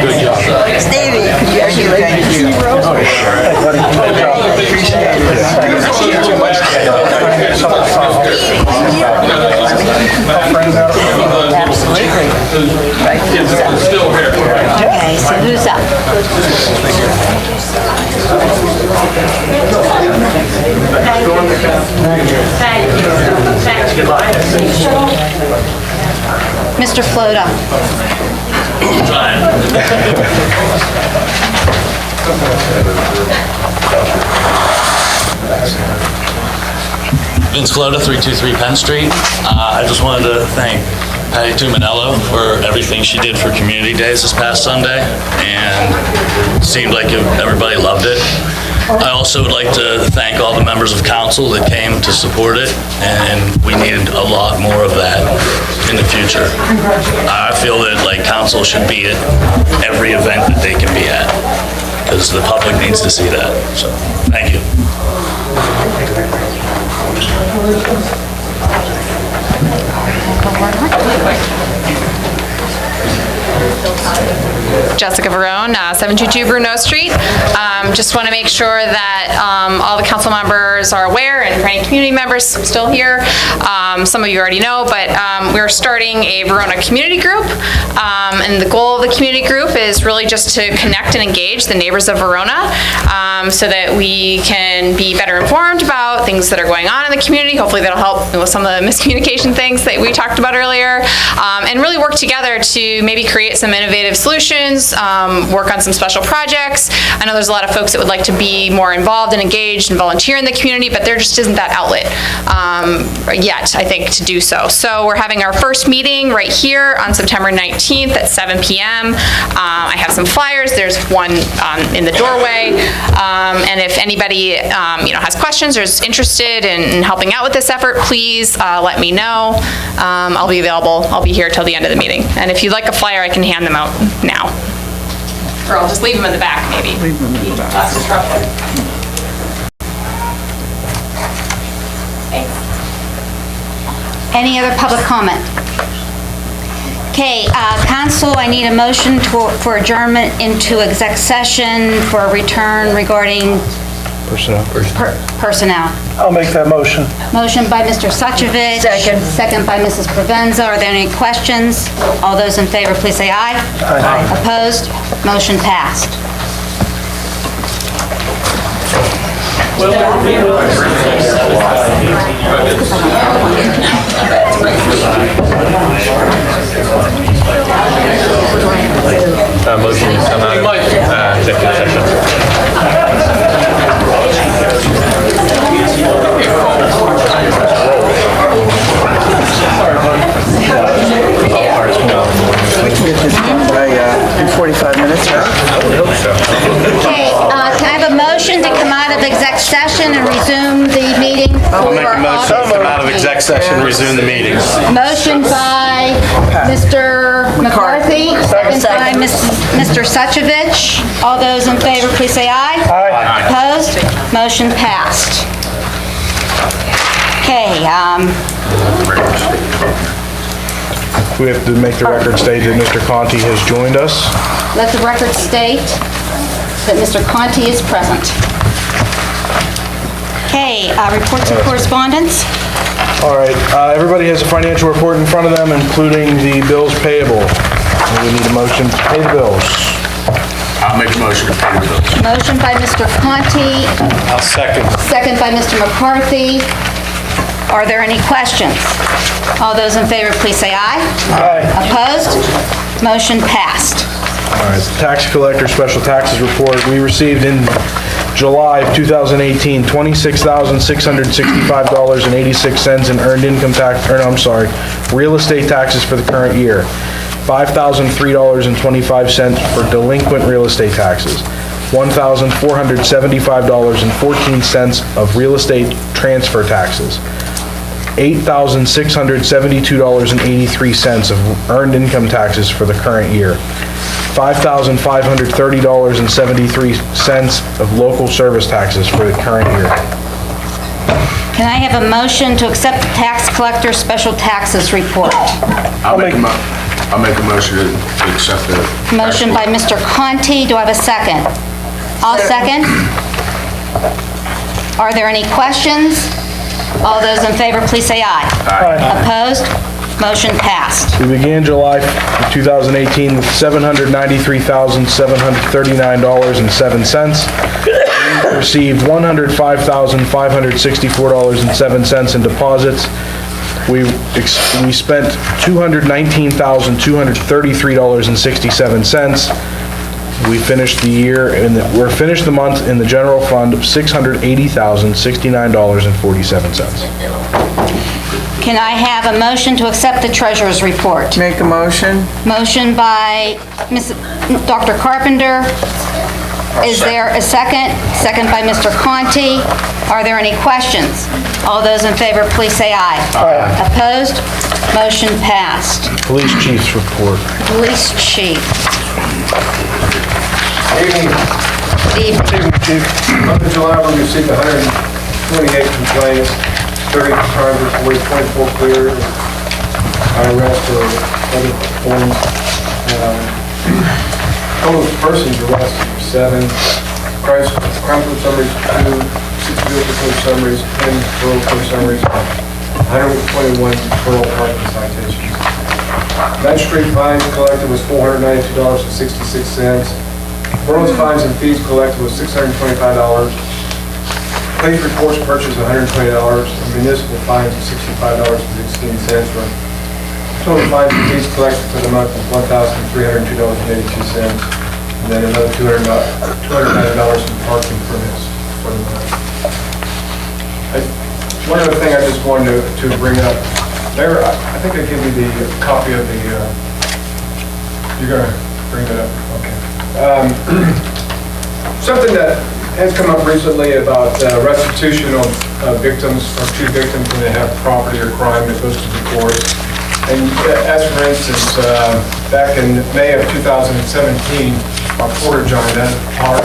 Good job. Stevie, congratulations. Oh, sure. Good job. Appreciate it. Still here. Okay, so who's up? Mr. Floda. Vince Floda, 323 Penn Street. I just wanted to thank Patty Tuminello for everything she did for Community Days this past Sunday, and it seemed like everybody loved it. I also would like to thank all the members of council that came to support it, and we need a lot more of that in the future. I feel that council should be at every event that they can be at, because the public needs to see that. So, thank you. Jessica Verona, 722 Bruno Street. Just want to make sure that all the council members are aware, and for any community members still here, some of you already know, but we're starting a Verona community group, and the goal of the community group is really just to connect and engage the neighbors of Verona, so that we can be better informed about things that are going on in the community. Hopefully that'll help with some of the miscommunication things that we talked about earlier, and really work together to maybe create some innovative solutions, work on some special projects. I know there's a lot of folks that would like to be more involved and engaged and volunteer in the community, but there just isn't that outlet yet, I think, to do so. So we're having our first meeting right here on September 19th at 7 p.m. I have some flyers. There's one in the doorway. And if anybody has questions or is interested in helping out with this effort, please let me know. I'll be available. I'll be here till the end of the meeting. And if you'd like a flyer, I can hand them out now. Or I'll just leave them in the back, maybe. Leave them in the back. Less disruptive. Any other public comment? Okay, council, I need a motion for adjournment into exec session for a return regarding personnel. I'll make that motion. Motion by Mr. Suchovich. Second. Second by Mrs. Provenza. Are there any questions? All those in favor, please say aye. Aye. Opposed? Motion passed. Motion to come out of executive session. We can get this done by in 45 minutes, right? I would hope so. Okay, can I have a motion to come out of exec session and resume the meeting? I'll make a motion to come out of exec session and resume the meeting. Motion by Mr. McCarthy, second by Mr. Suchovich. All those in favor, please say aye. Aye. Opposed? Motion passed. Okay, We have to make the record state that Mr. Conti has joined us. let the record state that Mr. Conti is present. Okay, reports and correspondence. All right, everybody has a financial report in front of them, including the bills payable. We need a motion to pay the bills. I'll make a motion to pay the bills. Motion by Mr. Conti, I'll second. second by Mr. McCarthy. Are there any questions? All those in favor, please say aye. Aye. Opposed? Motion passed. All right, tax collector special taxes report. We received in July of 2018, $26,665.86 in earned income tax, real estate taxes for the current year. $5,003.25 for delinquent real estate taxes, $1,475.14 of real estate transfer taxes, $8,672.83 of earned income taxes for the current year, $5,530.73 of local service taxes for the current year. Can I have a motion to accept the tax collector's special taxes report? I'll make a motion to accept the... Motion by Mr. Conti. Do I have a second? I'll second. Are there any questions? All those in favor, please say aye. Aye. Opposed? Motion passed. We began July 2018 with $793,739.07. We received $105,564.07 in deposits. We spent $219,233.67. We finished the year, we're finished the month in the general fund of $680,069.47. Can I have a motion to accept the treasurer's report? Make a motion. Motion by Dr. Carpenter. Is there a second? Second by Mr. Conti. Are there any questions? All those in favor, please say aye. Aye. Opposed? Motion passed. Police chief's report. Police chief. Evening. Chief. Up in July, we received 128 complaints, 30 crimes reported, 24 clear, arrests or other forms. Total persons arrested were 7, crime code summaries 2, 6 vehicle code summaries, 10 borough code summaries, 121 borough parking citations. Magistrate fines collected was $492.66. Borough's fines and fees collected was $625. Police reports purchased $120, and municipal fines of $65.16 for total fines and fees collected for the month of $1,302.82, and then another $290 in parking permits for the month. One other thing I just wanted to bring up, there, I think I gave you the copy of the, you're going to bring it up, okay. Something that has come up recently about restitution of victims, or to victims when they have property or crime that goes to the courts. And as for instance, back in May of 2017, our Porter John, that park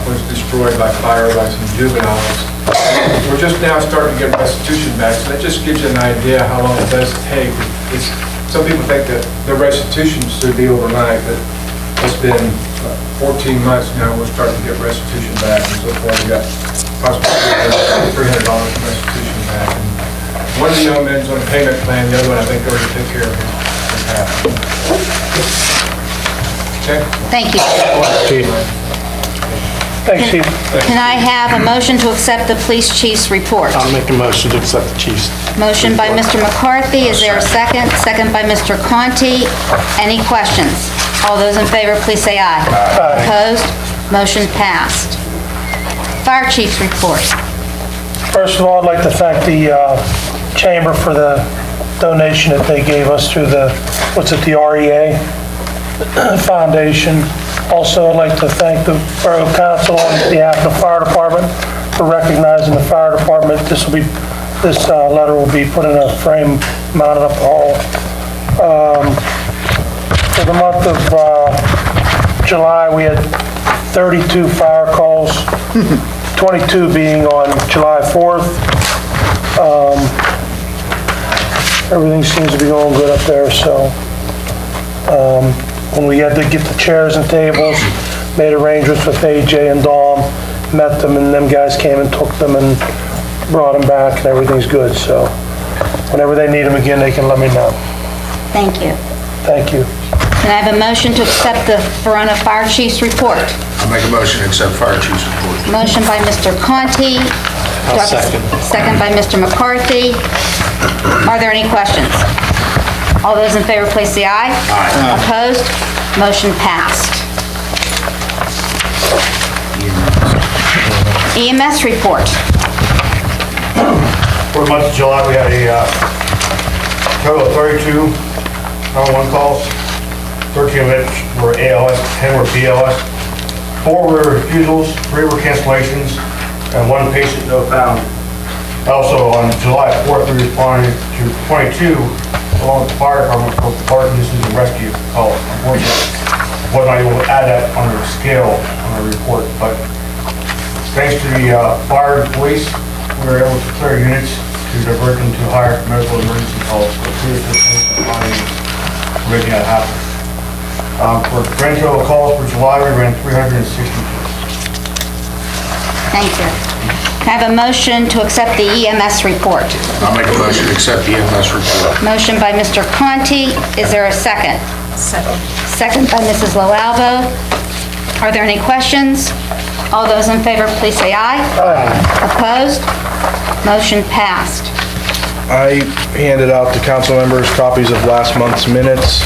was destroyed by fire by some juveniles. We're just now starting to get restitution back, so that just gives you an idea how long it does take. Some people think that the restitution should be overnight, but it's been 14 months now, we're starting to get restitution back, and so far we got approximately $300 in restitution back. And one of the young men's on a payment plan, the other one I think already took care of his half. Okay? Thank you. Thanks, Chief. Can I have a motion to accept the police chief's report? I'll make a motion to accept the chief's. Motion by Mr. McCarthy. Is there a second? Second by Mr. Conti. Any questions? All those in favor, please say aye. Aye. Opposed? Motion passed. Fire chief's report. First of all, I'd like to thank the Chamber for the donation that they gave us through the, the REA Foundation. Also, I'd like to thank the Borough Council on behalf of the Fire Department for recognizing the Fire Department. This letter will be put in a frame, mounted up the hall. For the month of July, we had 32 fire calls, 22 being on July 4th. Everything seems to be going good up there, so when we had to get the chairs and tables, made arrangements with AJ and Dom, met them, and them guys came and took them and brought them back, and everything's good, so whenever they need them again, they can let me know. Thank you. Thank you. Can I have a motion to accept the Verona Fire Chief's report? I'll make a motion to accept fire chief's report. Motion by Mr. Conti. I'll second. Second by Mr. McCarthy. Are there any questions? All those in favor, please say aye. Aye. Opposed? Motion passed. EMS report. For the month of July, we had a total of 32 911 calls. 13 of which were ALS, 10 were BLS. 4 were refusals, 3 were cancellations, and 1 patient no found. Also, on July 4th, we responded to 22 along with the fire department for park nuisance and rescue calls. Unfortunately, was not able to add that on the scale on the report, but thanks to the fire and police, we were able to clear units to divert them to higher medical emergency calls. So previously, making that happen. For grand total calls for July, we ran 362. Thank you. Can I have a motion to accept the EMS report? I'll make a motion to accept the EMS report. Motion by Mr. Conti. Is there a second? Second. Second by Mrs. Loalvo. Are there any questions? All those in favor, please say aye. Aye. Opposed? Motion passed. I handed out to council members copies of last month's minutes.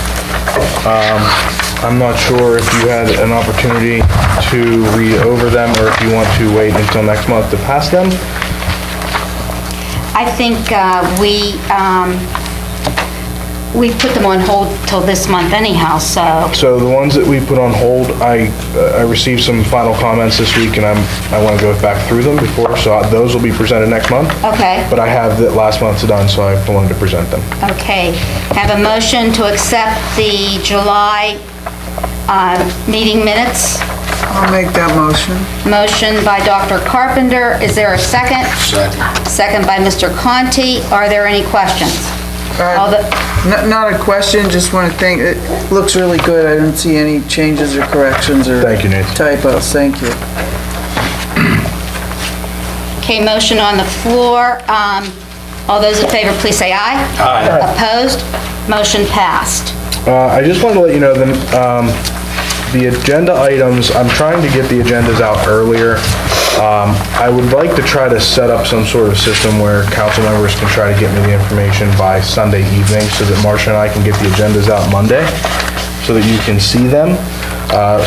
I'm not sure if you had an opportunity to read over them or if you want to wait until next month to pass them. I think we put them on hold till this month anyhow, so. So the ones that we put on hold, I received some final comments this week and I want to go back through them before, so those will be presented next month. Okay. But I have the last month's done, so I wanted to present them. Okay. Have a motion to accept the July meeting minutes. I'll make that motion. Motion by Dr. Carpenter. Is there a second? Second. Second by Mr. Conti. Are there any questions? Not a question, just want to thank, it looks really good. I don't see any changes or corrections or Thank you, Nancy. typos. Thank you. Okay, motion on the floor. All those in favor, please say aye. Aye. Opposed? Motion passed. I just wanted to let you know the agenda items, I'm trying to get the agendas out earlier. I would like to try to set up some sort of system where council members can try to get me the information by Sunday evening so that Marcia and I can get the agendas out Monday so that you can see them.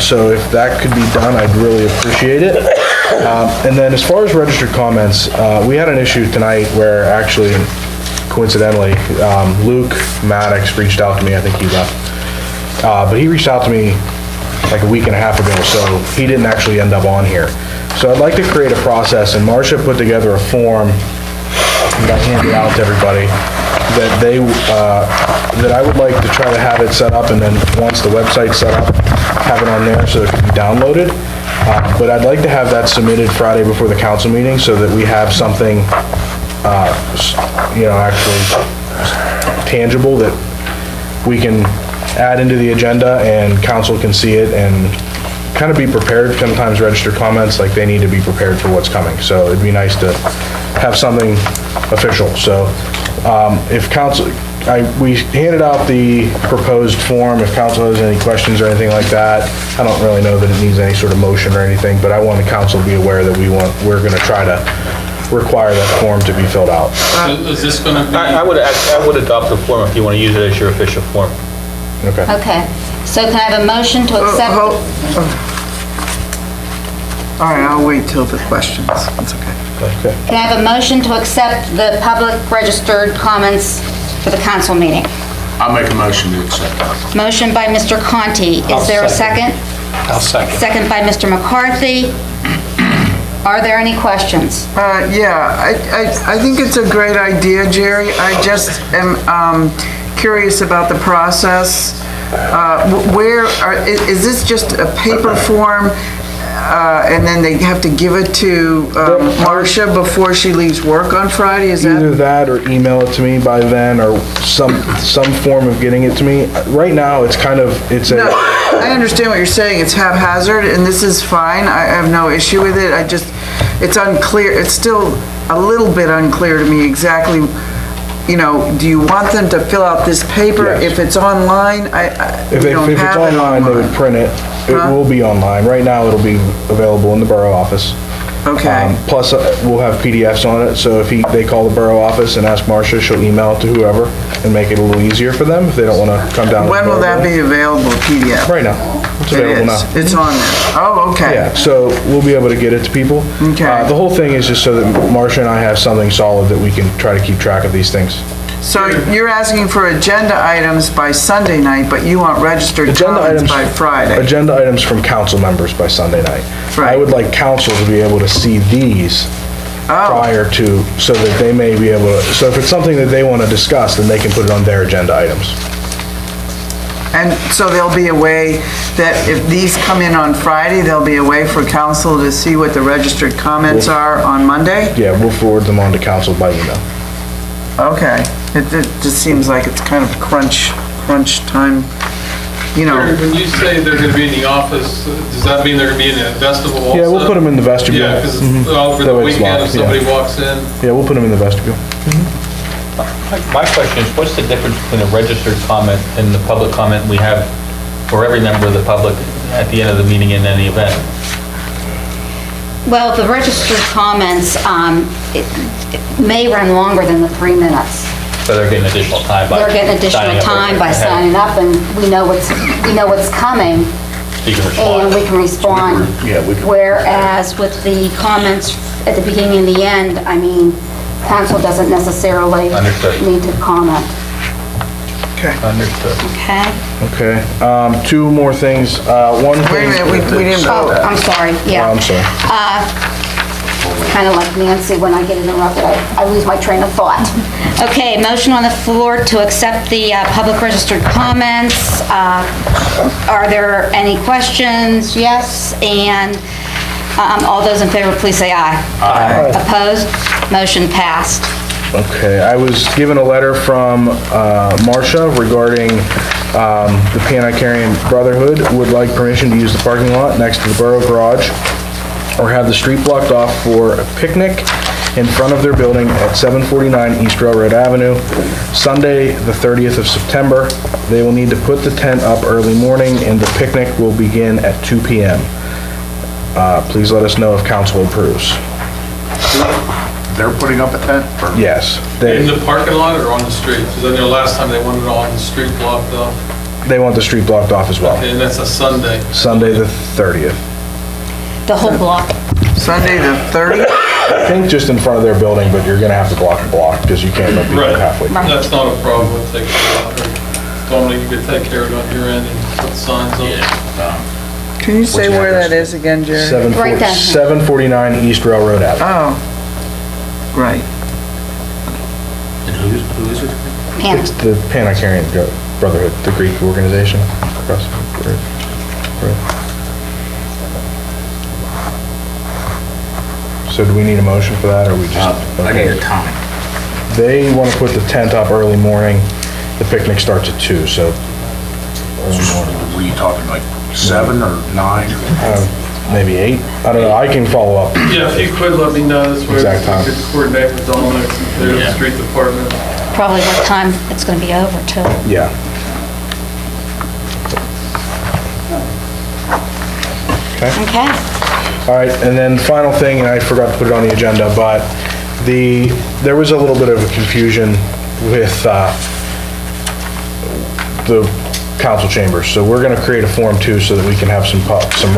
So if that could be done, I'd really appreciate it. And then as far as registered comments, we had an issue tonight where actually, coincidentally, Luke Maddox reached out to me. I think he left. But he reached out to me like a week and a half ago, so he didn't actually end up on here. So I'd like to create a process, and Marcia put together a form that I handed out to everybody that I would like to try to have it set up, and then once the website's set up, have it on there so it can be downloaded. But I'd like to have that submitted Friday before the council meeting so that we have something, actually tangible that we can add into the agenda and council can see it and kind of be prepared. Sometimes registered comments, like they need to be prepared for what's coming. So it'd be nice to have something official. So if council, we handed out the proposed form. If council has any questions or anything like that, I don't really know that it needs any sort of motion or anything, but I want the council to be aware that we're going to try to require that form to be filled out. Is this going to be? I would adopt the form if you want to use it as your official form. Okay. Okay. So can I have a motion to accept? All right, I'll wait till the questions. That's okay. Can I have a motion to accept the public registered comments for the council meeting? I'll make a motion to accept that. Motion by Mr. Conti. Is there a second? I'll second. Second by Mr. McCarthy. Are there any questions? Yeah, I think it's a great idea, Jerry. I just am curious about the process. Is this just a paper form and then they have to give it to Marcia before she leaves work on Friday? Is that? Either that or email it to me by then or some form of getting it to me. Right now, it's kind of, No, I understand what you're saying. It's haphazard and this is fine. I have no issue with it. It's unclear. It's still a little bit unclear to me exactly, do you want them to fill out this paper? Yes. If it's online, If it's online, they would print it. It will be online. Right now, it'll be available in the borough office. Okay. Plus, we'll have PDFs on it, so if they call the borough office and ask Marcia, she'll email it to whoever and make it a little easier for them if they don't want to come down. When will that be available, PDF? Right now. It's available now. It's on there. Oh, okay. Yeah, so we'll be able to get it to people. Okay. The whole thing is just so that Marcia and I have something solid that we can try to keep track of these things. So you're asking for agenda items by Sunday night, but you want registered comments by Friday? Agenda items from council members by Sunday night. I would like council to be able to see these prior to, so that they may be able to, so if it's something that they want to discuss, then they can put it on their agenda items. And so there'll be a way that if these come in on Friday, there'll be a way for council to see what the registered comments are on Monday? Yeah, we'll forward them on to council by email. Okay. It just seems like it's kind of crunch time, you know. When you say they're going to be in the office, does that mean they're going to be in the vestibule also? Yeah, we'll put them in the vestibule. Yeah, because over the weekend, if somebody walks in. Yeah, we'll put them in the vestibule. My question is, what's the difference between a registered comment and the public comment we have for every member of the public at the end of the meeting in any event? Well, the registered comments, it may run longer than the 3 minutes. So they're getting additional time by They're getting additional time by signing up, and we know what's coming, You can respond. and we can respond. Yeah, we can. Whereas with the comments at the beginning and the end, I mean, council doesn't necessarily Understood. need to comment. Okay. Understood. Okay? Okay, 2 more things. One thing. Wait a minute, we didn't Oh, vote. I'm sorry, yeah. I'm sorry. Kind of like Nancy, when I get interrupted, I lose my train of thought. Okay, motion on the floor to accept the public registered comments. Are there any questions? Yes, and all those in favor, please say aye. Aye. Opposed? Motion passed. Okay, I was given a letter from Marcia regarding the Pan-Icarian Brotherhood would like permission to use the parking lot next to the Borough Garage or have the street blocked off for a picnic in front of their building at 749 East Railroad Avenue, Sunday, the 30th of September. They will need to put the tent up early morning and the picnic will begin at 2 p.m. Please let us know if council approves. They're putting up a tent? or- Yes. In the parking lot or on the street? Because I know last time they wanted it on the street blocked off. They want the street blocked off as well. Okay, and that's a Sunday. Sunday, the 30th. The whole block. Sunday the 30th? I think just in front of their building, but you're gonna have to block the block because you can't let people halfway. That's not a problem. We'll take care of it. Normally you could take care of it on your end and put signs up. Can you say where that is again, Jerry? 749 East Railroad Ave. Oh, right. And who is it? It's the Pan-Icarian Brotherhood, the Greek organization across the road. So do we need a motion for that, or we just? I need a time. They want to put the tent up early morning. The picnic starts at 2, so. Were you talking like 7 or 9? Maybe 8. I don't know. I can follow up. Yeah, if you could let me know, this way Exact time. we could coordinate with Dominic, the street department. Probably what time it's going to be over, too. Yeah. Okay. All right, and then final thing, and I forgot to put it on the agenda, but there was a little bit of a confusion with the council chambers. So we're gonna create a Form 2 so that we can have some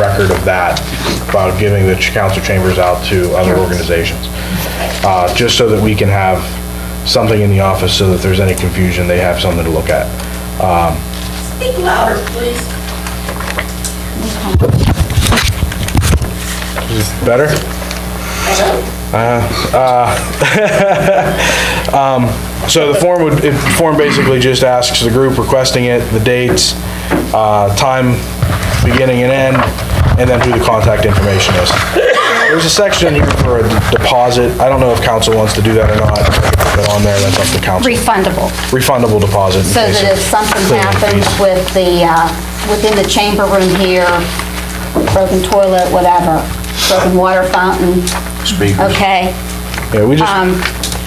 record of that, about giving the council chambers out to other organizations. Just so that we can have something in the office so that if there's any confusion, they have something to look at. Speak louder, please. Is it better? So the form basically just asks the group requesting it, the dates, time, beginning and end, and then who the contact information is. There's a section here for a deposit. I don't know if council wants to do that or not. Put it on there, that's up to council. Refundable. Refundable deposit. in So case that of if something cleaning happens fees. with within the chamber room here, broken toilet, whatever, broken water fountain. Speakers. Okay. Yeah, we just,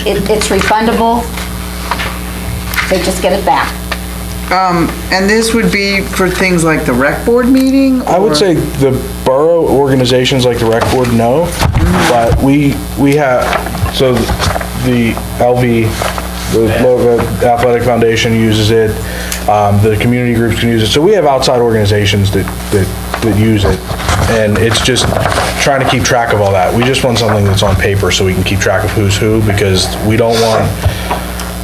It's refundable. They just get it back. And this would be for things like the rec board meeting? I would say the borough organizations like the rec board, no, but we have, so the LV, the local athletic foundation uses it, the community groups can use it, so we have outside organizations that use it, and it's just trying to keep track of all that. We just want something that's on paper so we can keep track of who's who, because we don't want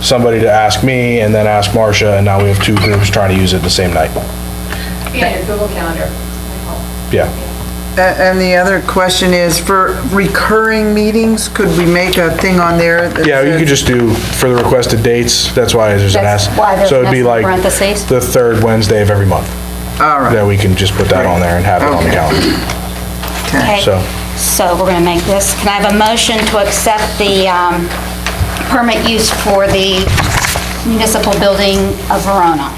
somebody to ask me and then ask Marcia, and now we have two groups trying to use it the same night. Yeah, your Google Calendar. Yeah. And the other question is, for recurring meetings, could we make a thing on there? that Yeah, you says- could just do for the requested dates, that's why there's an S. That's why there's So it'd an be S in like parentheses. the third Wednesday of every month. All right. Then we can just put that on there and have it on the Okay. calendar. Okay, So, so we're gonna make this, can I have a motion to accept the permit use for the municipal building of Verona?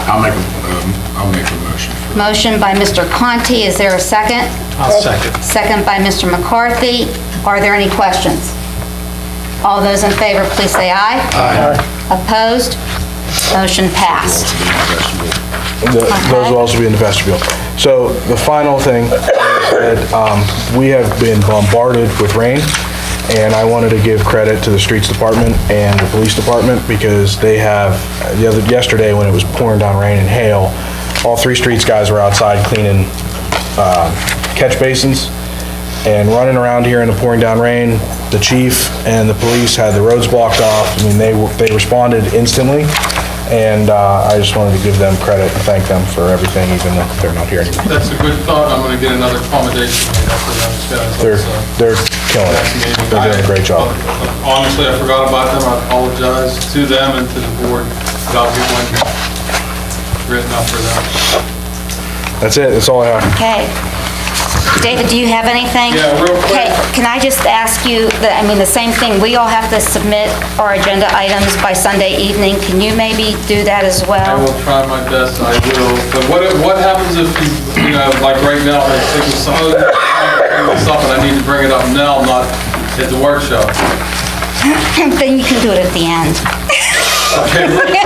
I'll make a motion. Motion by Mr. Conti, is there a second? I'll second. Second by Mr. McCarthy. Are there any questions? All those in favor, please say aye. Aye. Opposed? Motion passed. those will also be in the vestibule. So the final thing is that we have been bombarded with rain, and I wanted to give credit to the streets department and the police department because they have, yesterday when it was pouring down rain and hail, all three streets guys were outside cleaning catch basins and running around here in the pouring down rain. The chief and the police had the roads blocked off. I mean, they responded instantly, and I just wanted to give them credit and thank them for everything, even though they're not here anymore. That's a good thought. I'm gonna get another accommodation made up for them. They're killing it. They're doing a great job. Honestly, I forgot about them. I apologize to them and to the board, but I'll get one written up for them. That's it, that's all I have. Okay. David, do you have anything? Yeah, real quick. Okay, can I just ask you, the same thing, we all have to submit our agenda items by Sunday evening. Can you maybe do that as I well? will try my best, I will. But what happens if, like right now, I think it's something I need to bring it up now, not at the workshop? Then you can do it at the end. Okay, real quick.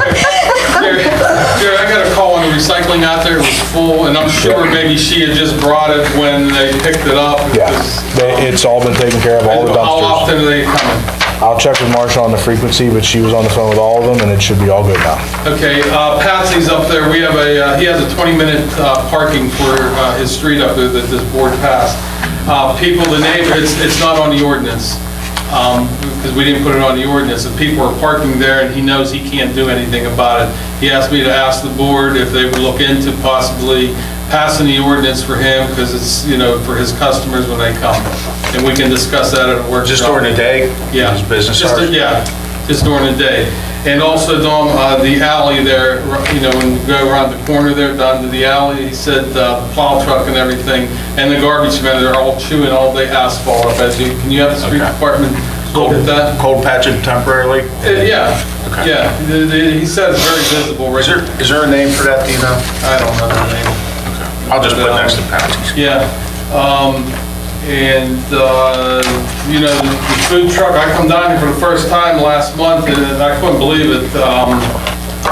Jerry, I got a call on the recycling out there, it was full, and I'm sure maybe she had just brought it when they picked it up. Yeah, it's all been taken care of, all the How dumpsters. often are they coming? I'll check with Marsha on the frequency, but she was on the phone with all of them, and it should be all good now. Okay, Patsy's up there, we have he has a 20-minute parking for his street up there that this board passed. The neighbors, it's not on the ordinance, because we didn't put it on the ordinance. If people are parking there and he knows he can't do anything about it, he asked me to ask the board if they would look into possibly passing the ordinance for him, because it's, for his customers when they come. And we can discuss that at a workshop. Just during the day? Yeah. His business Just hours? Yeah, just during the day. And also, Don, the alley there, when you go around the corner there, down to the alley, he said the plow truck and everything, and the garbage men, they're all chewing all the asphalt up. Can you have the street department look at that? Cold patch it temporarily? Yeah, yeah. He said it's very visible right here. Is there a name for that, do you know? I don't know the name. I'll just put next to Patsy's. Yeah. The food truck, I come down here for the first time last month, and I couldn't believe it.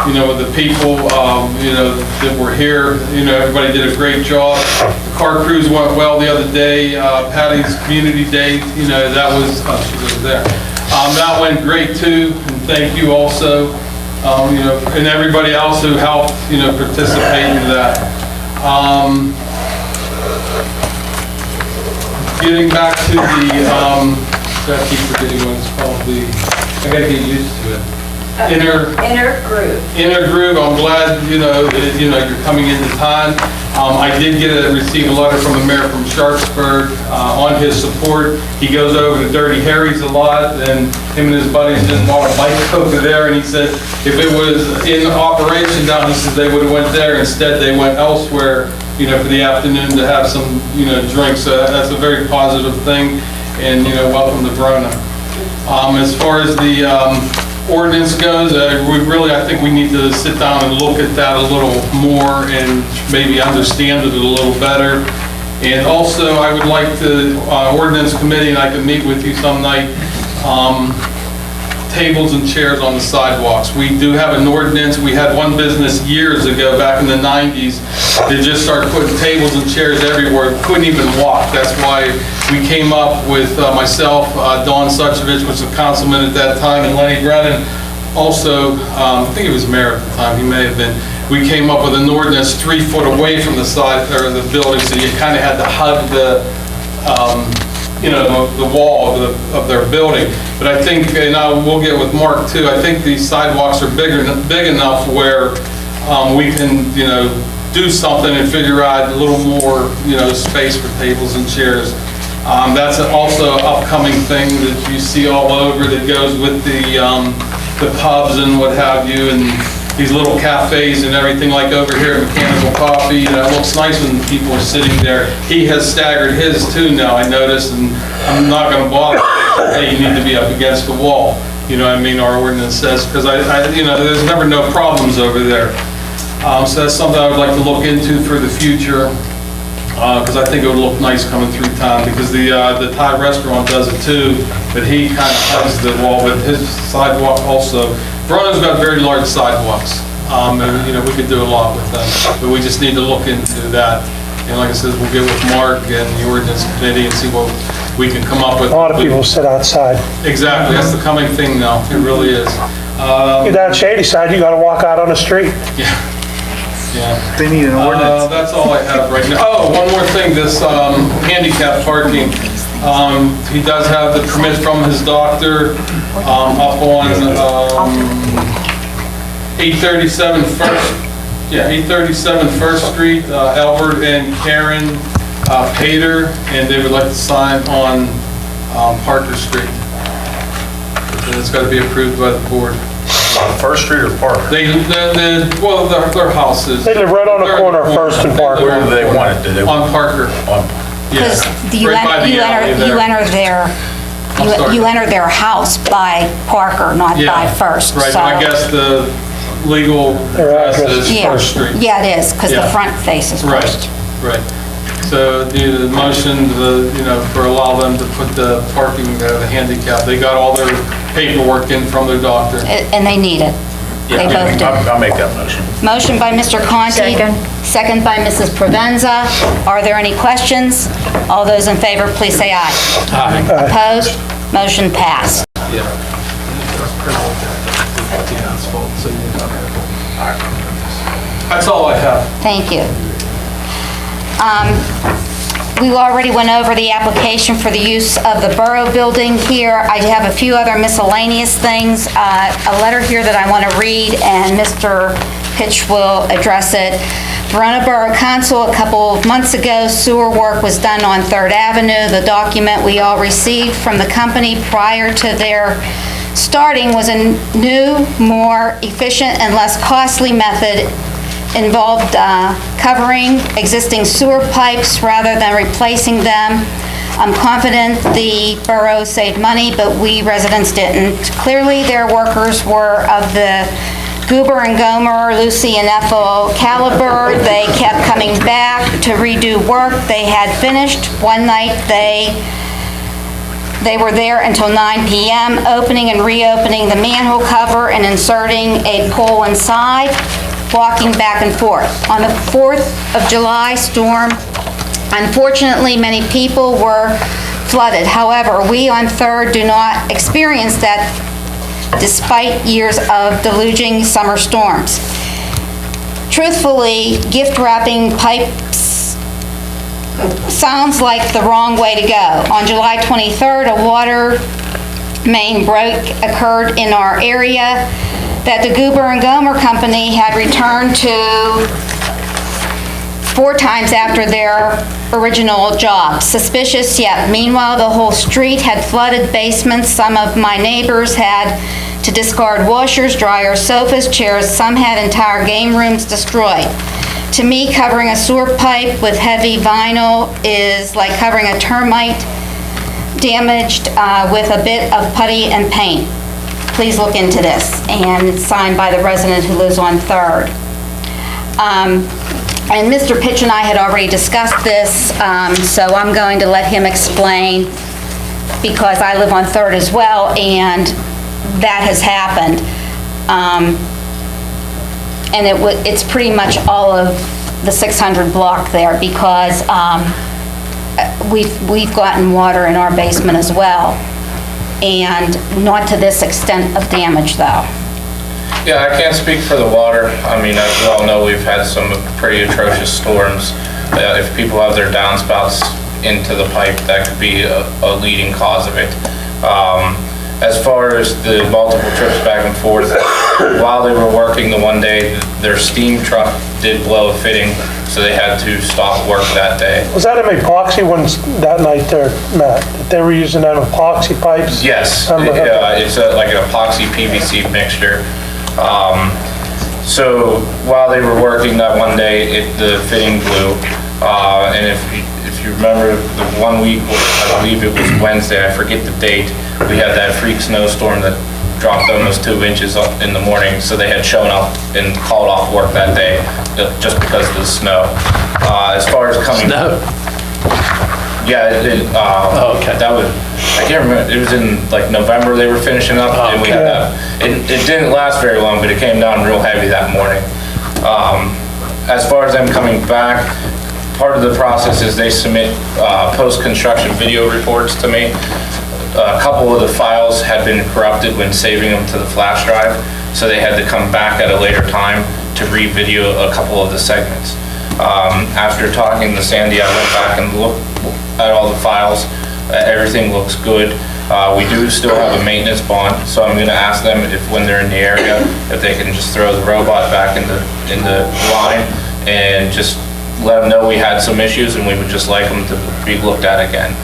With the people, that were here, everybody did a great job. The car cruise went well the other day. Patty's Community Day, that was, she was there. That went great too, and thank you also, and everybody else who helped, participate in that. Getting back to I keep forgetting what it's called, I gotta get used to it. Inner Groove, I'm glad, you're coming into time. I did receive a letter from the mayor from Sharpsburg on his support. He goes over to Dirty Harry's a lot, and him and his buddies just bought a bike over there, and he said if it was in operation now, he said they would've went there. Instead, they went elsewhere, for the afternoon to have some, drinks. So that's a very positive thing, and, welcome to Verona. As far as the ordinance goes, I think we need to sit down and look at that a little more and maybe understand it a little better. And also, I would like the ordinance committee, and I can meet with you some night, tables and chairs on the sidewalks. We do have an ordinance. We had one business years ago, back in the 90s, they just started putting tables and chairs everywhere. Couldn't even walk. That's why we came up with myself, Don Suchovich, was a councilman at that time, and Lenny Brennan. Also, I think it was mayor at the time, he may have been. We came up with an ordinance 3 foot away from the side or the building, so you kind of had to hug the you know, the wall of their building. But I think, and we'll get with Mark too, I think these sidewalks are big enough where we can, you know, do something and figure out a little more, you know, space for tables and chairs. That's also an upcoming thing that you see all over that goes with the pubs and what have you, and these little cafes and everything, like over here at Mechanical Coffee. You know, it looks nice when people are sitting there. He has staggered his too now, I noticed, and I'm not going to bother. Hey, you need to be up against the wall. You know what I mean? Our ordinance says, because you know, there's never no problems over there. So that's something I would like to look into for the future, because I think it would look nice coming through town, because the Thai restaurant does it too, but he kind of hugs the wall, but his sidewalk also. Verona's got very large sidewalks, and you know, we could do a lot with them, but we just need to look into that. And like I said, we'll get with Mark and the ordinance committee and see what we can come up with. A lot of people sit outside. Exactly, that's the coming thing now, it really is. You're down Shady Side, you gotta walk out on the street. Yeah. They need an ordinance. That's all I have right now. Oh, one more thing, this handicap parking. He does have the permit from his doctor up on 837 First Street, Albert and Karen Pater, and they would like to sign on Parker Street. And it's got to be approved by the board. First Street or Parker? Well, their houses. They live right on the corner of First and Parker. Where do they want it? Do they On Parker. Because you Right by the alley there. you enter their house by Parker, not by First. Right, so- I guess the legal address is Yeah. First Street. Yeah, it is, because the Yeah. front faces First. Right. So the motion, you know, for allow them to put the parking, the handicap, they got all their paperwork in from their doctor. And they need it. They both do. I'll make that motion. Motion by Mr. Conti. Second by Mrs. Provenza. Are there any questions? All those in favor, please say aye. Aye. Opposed? Motion passed. That's all I have. Thank you. We already went over the application for the use of the Borough Building here. I have a few other miscellaneous things. A letter here that I want to read, and Mr. Pitch will address it. Verona Borough Council, a couple of months ago, sewer work was done on 3rd Avenue. The document we all received from the company prior to their starting was a new, more efficient, and less costly method. Involved covering existing sewer pipes rather than replacing them. I'm confident the borough saved money, but we residents didn't. Clearly, their workers were of the Goober and Gomer, Lucy and Ethel caliber. They kept coming back to redo work they had finished. One night, they were there until 9 p.m., opening and reopening the manhole cover and inserting a pole inside, walking back and forth. On the 4th of July storm, unfortunately, many people were flooded. However, we on 3rd do not experience that despite years of deluging summer storms. Truthfully, gift wrapping pipes sounds like the wrong way to go. On July 23rd, a water main break occurred in our area that the Goober and Gomer Company had returned to 4 times after their original job. Suspicious, yet meanwhile, the whole street had flooded basements. Some of my neighbors had to discard washers, dryers, sofas, chairs. Some had entire game rooms destroyed. To me, covering a sewer pipe with heavy vinyl is like covering a termite damaged with a bit of putty and paint. Please look into this. And it's signed by the resident who lives on 3rd. And Mr. Pitch and I had already discussed this, so I'm going to let him explain, because I live on 3rd as well, and that has happened. And it's pretty much all of the 600 block there, because we've gotten water in our basement as well, and not to this extent of damage, though. Yeah, I can't speak for the water. I mean, as we all know, we've had some pretty atrocious storms. If people have their downspouts into the pipe that could be a leading cause of it. As far as the multiple trips back and forth, while they were working the one day, their steam truck did blow a fitting, so they had to stop work that day. Was that an epoxy ones that night there, Matt? That they were using them epoxy pipes? Yes, it's like an epoxy PVC mixture. So while they were working that one day, the fitting blew. And if you remember the one week, I believe it was Wednesday, I forget the date, we had that freak snowstorm that dropped almost 2 inches up in the morning, so they had shown up and called off work that day just because of the snow. As far as coming... Snow? Yeah, okay. That was, I can't remember, it was in like November they were finishing up, and we had that. It didn't last very long, but it came down real heavy that morning. As far as them coming back, part of the process is they submit post-construction video reports to me. A couple of the files had been corrupted when saving them to the flash drive, so they had to come back at a later time to re-video a couple of the segments. After talking to Sandy, I went back and looked at all the files. Everything looks good. We do still have a maintenance bond, so I'm going to ask them if when they're in the area, if they can just throw the robot back in the line and just let them know we had some issues and we would just like them to be looked at again.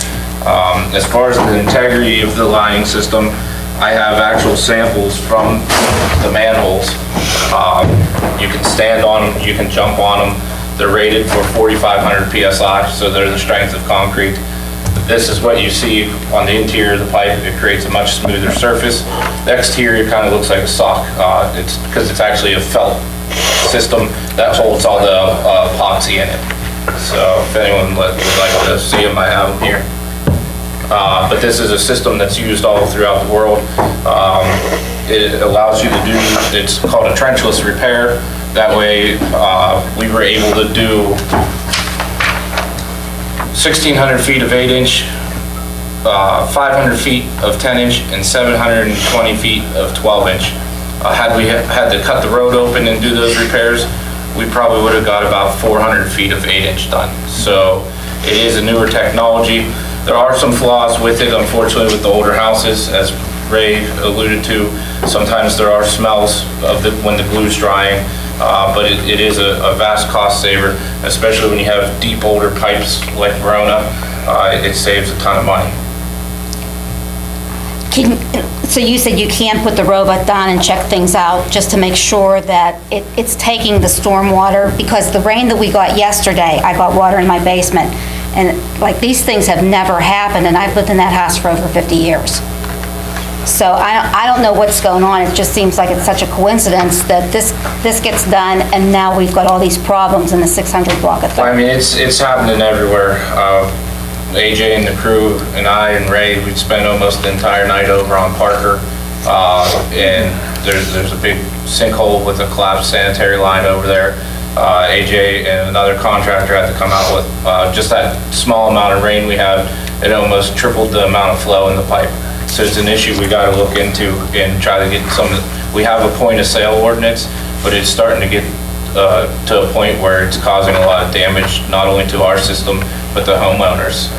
As far as the integrity of the lining system, I have actual samples from the manholes. You can stand on them, you can jump on them. They're rated for 4,500 PSI, so they're the strength of concrete. This is what you see on the interior of the pipe. It creates a much smoother surface. The exterior kind of looks like a sock. It's because it's actually a felt system that holds all the epoxy in it. So if anyone would like to see them, I have them here. But this is a system that's used all throughout the world. It allows you to do, it's called a trenchless repair. That way we were able to do 1,600 feet of 8-inch, 500 feet of 10-inch, and 720 feet of 12-inch. Had we had to cut the road open and do those repairs, we probably would have got about 400 feet of 8-inch done. So it is a newer technology. There are some flaws with it, unfortunately, with the older houses, as Ray alluded to. Sometimes there are smells of when the glue's drying, but it is a vast cost saver, especially when you have deep older pipes like Verona. It saves a ton of money. So you said you can put the robot down and check things out just to make sure that it's taking the storm water, because the rain that we got yesterday, I got water in my basement, and like these things have never happened, and I've lived in that house for over 50 years. So I don't know what's going on. It just seems like it's such a coincidence that this gets done and now we've got all these problems in the 600 block of 30. I mean, it's happening everywhere. AJ and the crew and I and Ray, we'd spend almost the entire night over on Parker. And there's a big sinkhole with a collapsed sanitary line over there. AJ and another contractor had to come out with just that small amount of rain we had. It almost tripled the amount of flow in the pipe. So it's an issue we got to look into and try to get some. We have a point of sale ordinance, but it's starting to get to a point where it's causing a lot of damage, not only to our system, but the homeowners.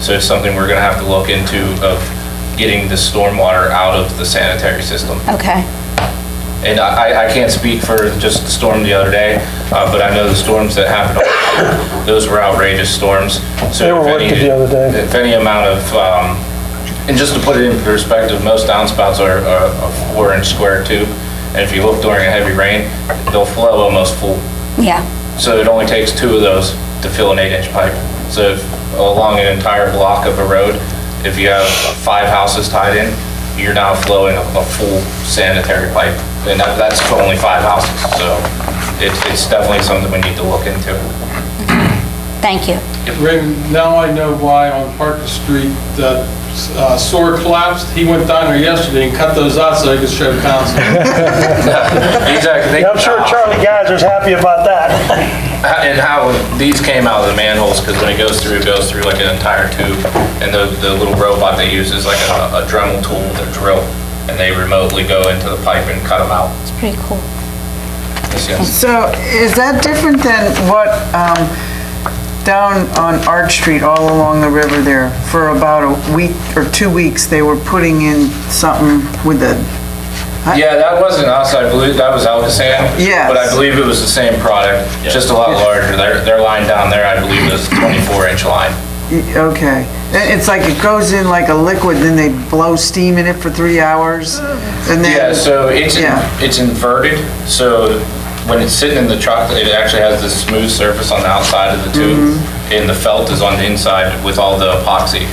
So it's something we're going to have to look into, of getting the stormwater out of the sanitary system. Okay. And I can't speak for just the storm the other day, but I know the storms that happened, those were outrageous storms. So they were working the other day. If any amount of, and just to put it in perspective, most downspouts are a 4-inch square tube. And if you look during a heavy rain, they'll flow almost full. Yeah. So it only takes 2 of those to fill an 8-inch pipe. So if, along an entire block of a road, if you have 5 houses tied in, you're now flowing a full sanitary pipe. And that's for only 5 houses. So it's definitely something we need to look into. Thank you. Ray, now I know why on Parker Street that sewer collapsed. He went down there yesterday and cut those out so he could show council. Exactly. Yeah, I'm sure Charlie Geiser's happy about that. And how these came out of the manholes, because when it goes through like an entire tube. And the little robot they use is like a Dremel tool with a drill. And they remotely go into the pipe and cut them out. It's pretty cool. Yes. So is that different than what down on Arch Street all along the river there for about a week or 2 weeks. They were putting in something with the, Yeah, that wasn't us, I believe, that was Alcosan. Yes. But I believe it was the same product, just a lot larger. Their line down there, I believe, is a 24-inch line. okay. It's like it goes in like a liquid, then they blow steam in it for 3 hours, and then... Yeah, so it's inverted, so when it's sitting in the truck, it actually has this smooth surface on the outside of the tube, and the felt is on the inside with all the epoxy.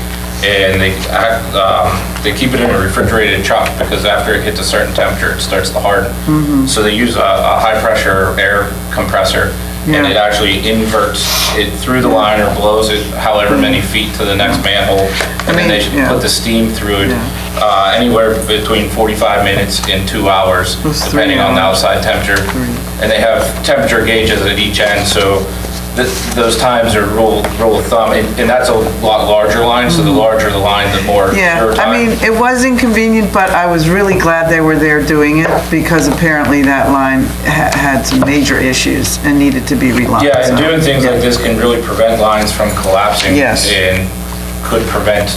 And they keep it in a refrigerated truck because after it hits a certain temperature, it starts to harden. So they use a high-pressure air compressor, and it actually inverts it through the line or blows it however many feet to the next manhole, and then they put the steam through it anywhere between 45 minutes and 2 hours, depending on the outside temperature. And they have temperature gauges at each end, so those times are rule of thumb, and that's a lot larger line, so the larger the line, the more your time. I mean, it was inconvenient, but I was really glad they were there doing it, because apparently that line had some major issues and needed to be relined. Yeah, and doing things like this can really prevent lines from collapsing. Yes. And could prevent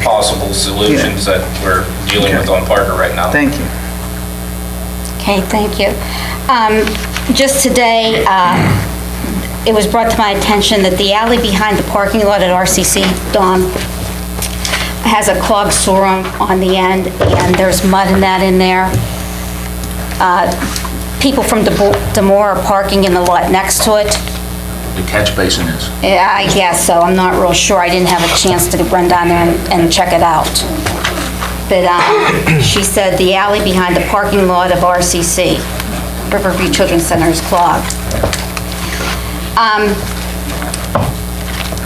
possible solutions that we're dealing with on Parker right now. Thank you. Okay, thank you. Just today, it was brought to my attention that the alley behind the parking lot at RCC, Don, has a clogged sewer on the end, and there's mud and that in there. People from Demore are parking in the lot next to it. The catch basin is. Yeah, I guess so. I'm not real sure. I didn't have a chance to run down there and check it out. But she said the alley behind the parking lot of RCC, Riverview Children's Center, is clogged.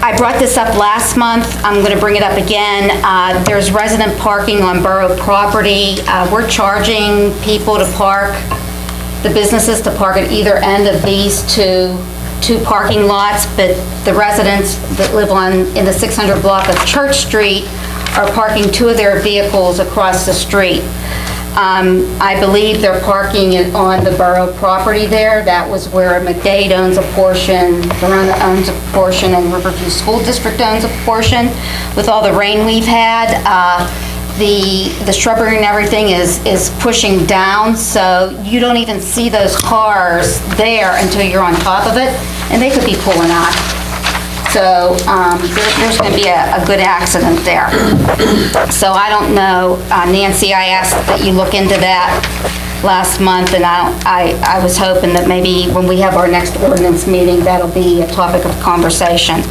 I brought this up last month. I'm going to bring it up again. There's resident parking on borough property. We're charging people to park, the businesses to park at either end of these two parking lots, but the residents that live in the 600 block of Church Street are parking 2 of their vehicles across the street. I believe they're parking on the borough property there. That was where McDade owns a portion, Verona owns a portion, and Riverview School District owns a portion. With all the rain we've had, the shrubbery and everything is pushing down, so you don't even see those cars there until you're on top of it, and they could be pulling out. So there's going to be a good accident there. So I don't know, Nancy, I asked that you look into that last month, and I was hoping that maybe when we have our next ordinance meeting, that'll be a topic of conversation.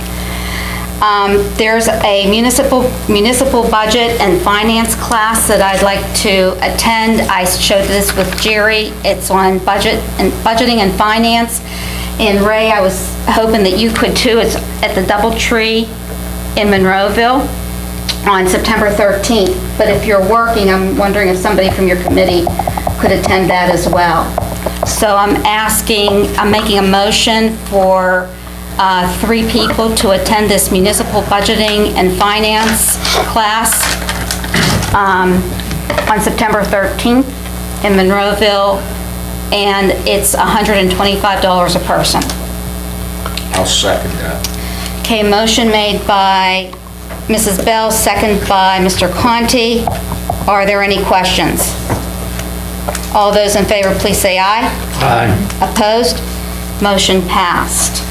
There's a municipal budget and finance class that I'd like to attend. I showed this with Jerry. It's on budgeting and finance. And Ray, I was hoping that you could too. It's at the DoubleTree in Monroeville on September 13th. But if you're working, I'm wondering if somebody from your committee could attend that as well. So I'm making a motion for 3 people to attend this municipal budgeting and finance class on September 13th in Monroeville, and it's $125 a person. I'll second that. Okay, motion made by Mrs. Bell, second by Mr. Conti. Are there any questions? All those in favor, please say aye. Aye. Opposed? Motion passed.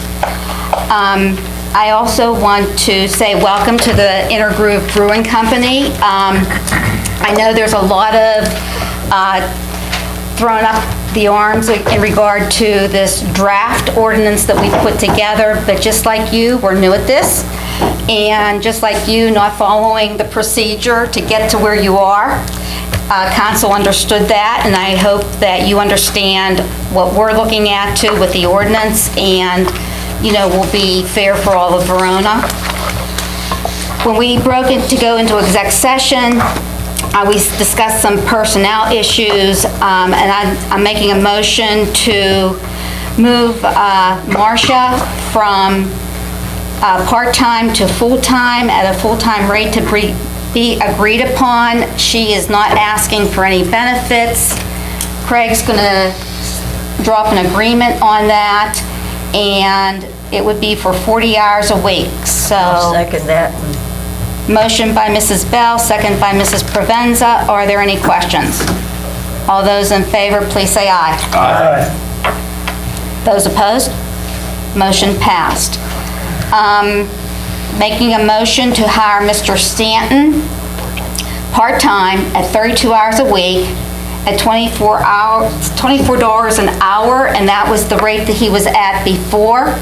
I also want to say welcome to the Intergroove Brewing Company. I know there's a lot of thrown up the arms in regard to this draft ordinance that we put together, but just like you, we're new at this, and just like you, not following the procedure to get to where you are. Council understood that, and I hope that you understand what we're looking at too with the ordinance, and will be fair for all of Verona. When we broke in to go into exec session, we discussed some personnel issues, and I'm making a motion to move Marcia from part-time to full-time at a full-time rate to be agreed upon. She is not asking for any benefits. Craig's going to drop an agreement on that, and it would be for 40 hours a week, so. I'll second that. Motion by Mrs. Bell, second by Mrs. Provenza. Are there any questions? All those in favor, please say aye. Aye. Those opposed? Motion passed. Making a motion to hire Mr. Stanton, part-time, at 32 hours a week, at $24 an hour, and that was the rate that he was at before.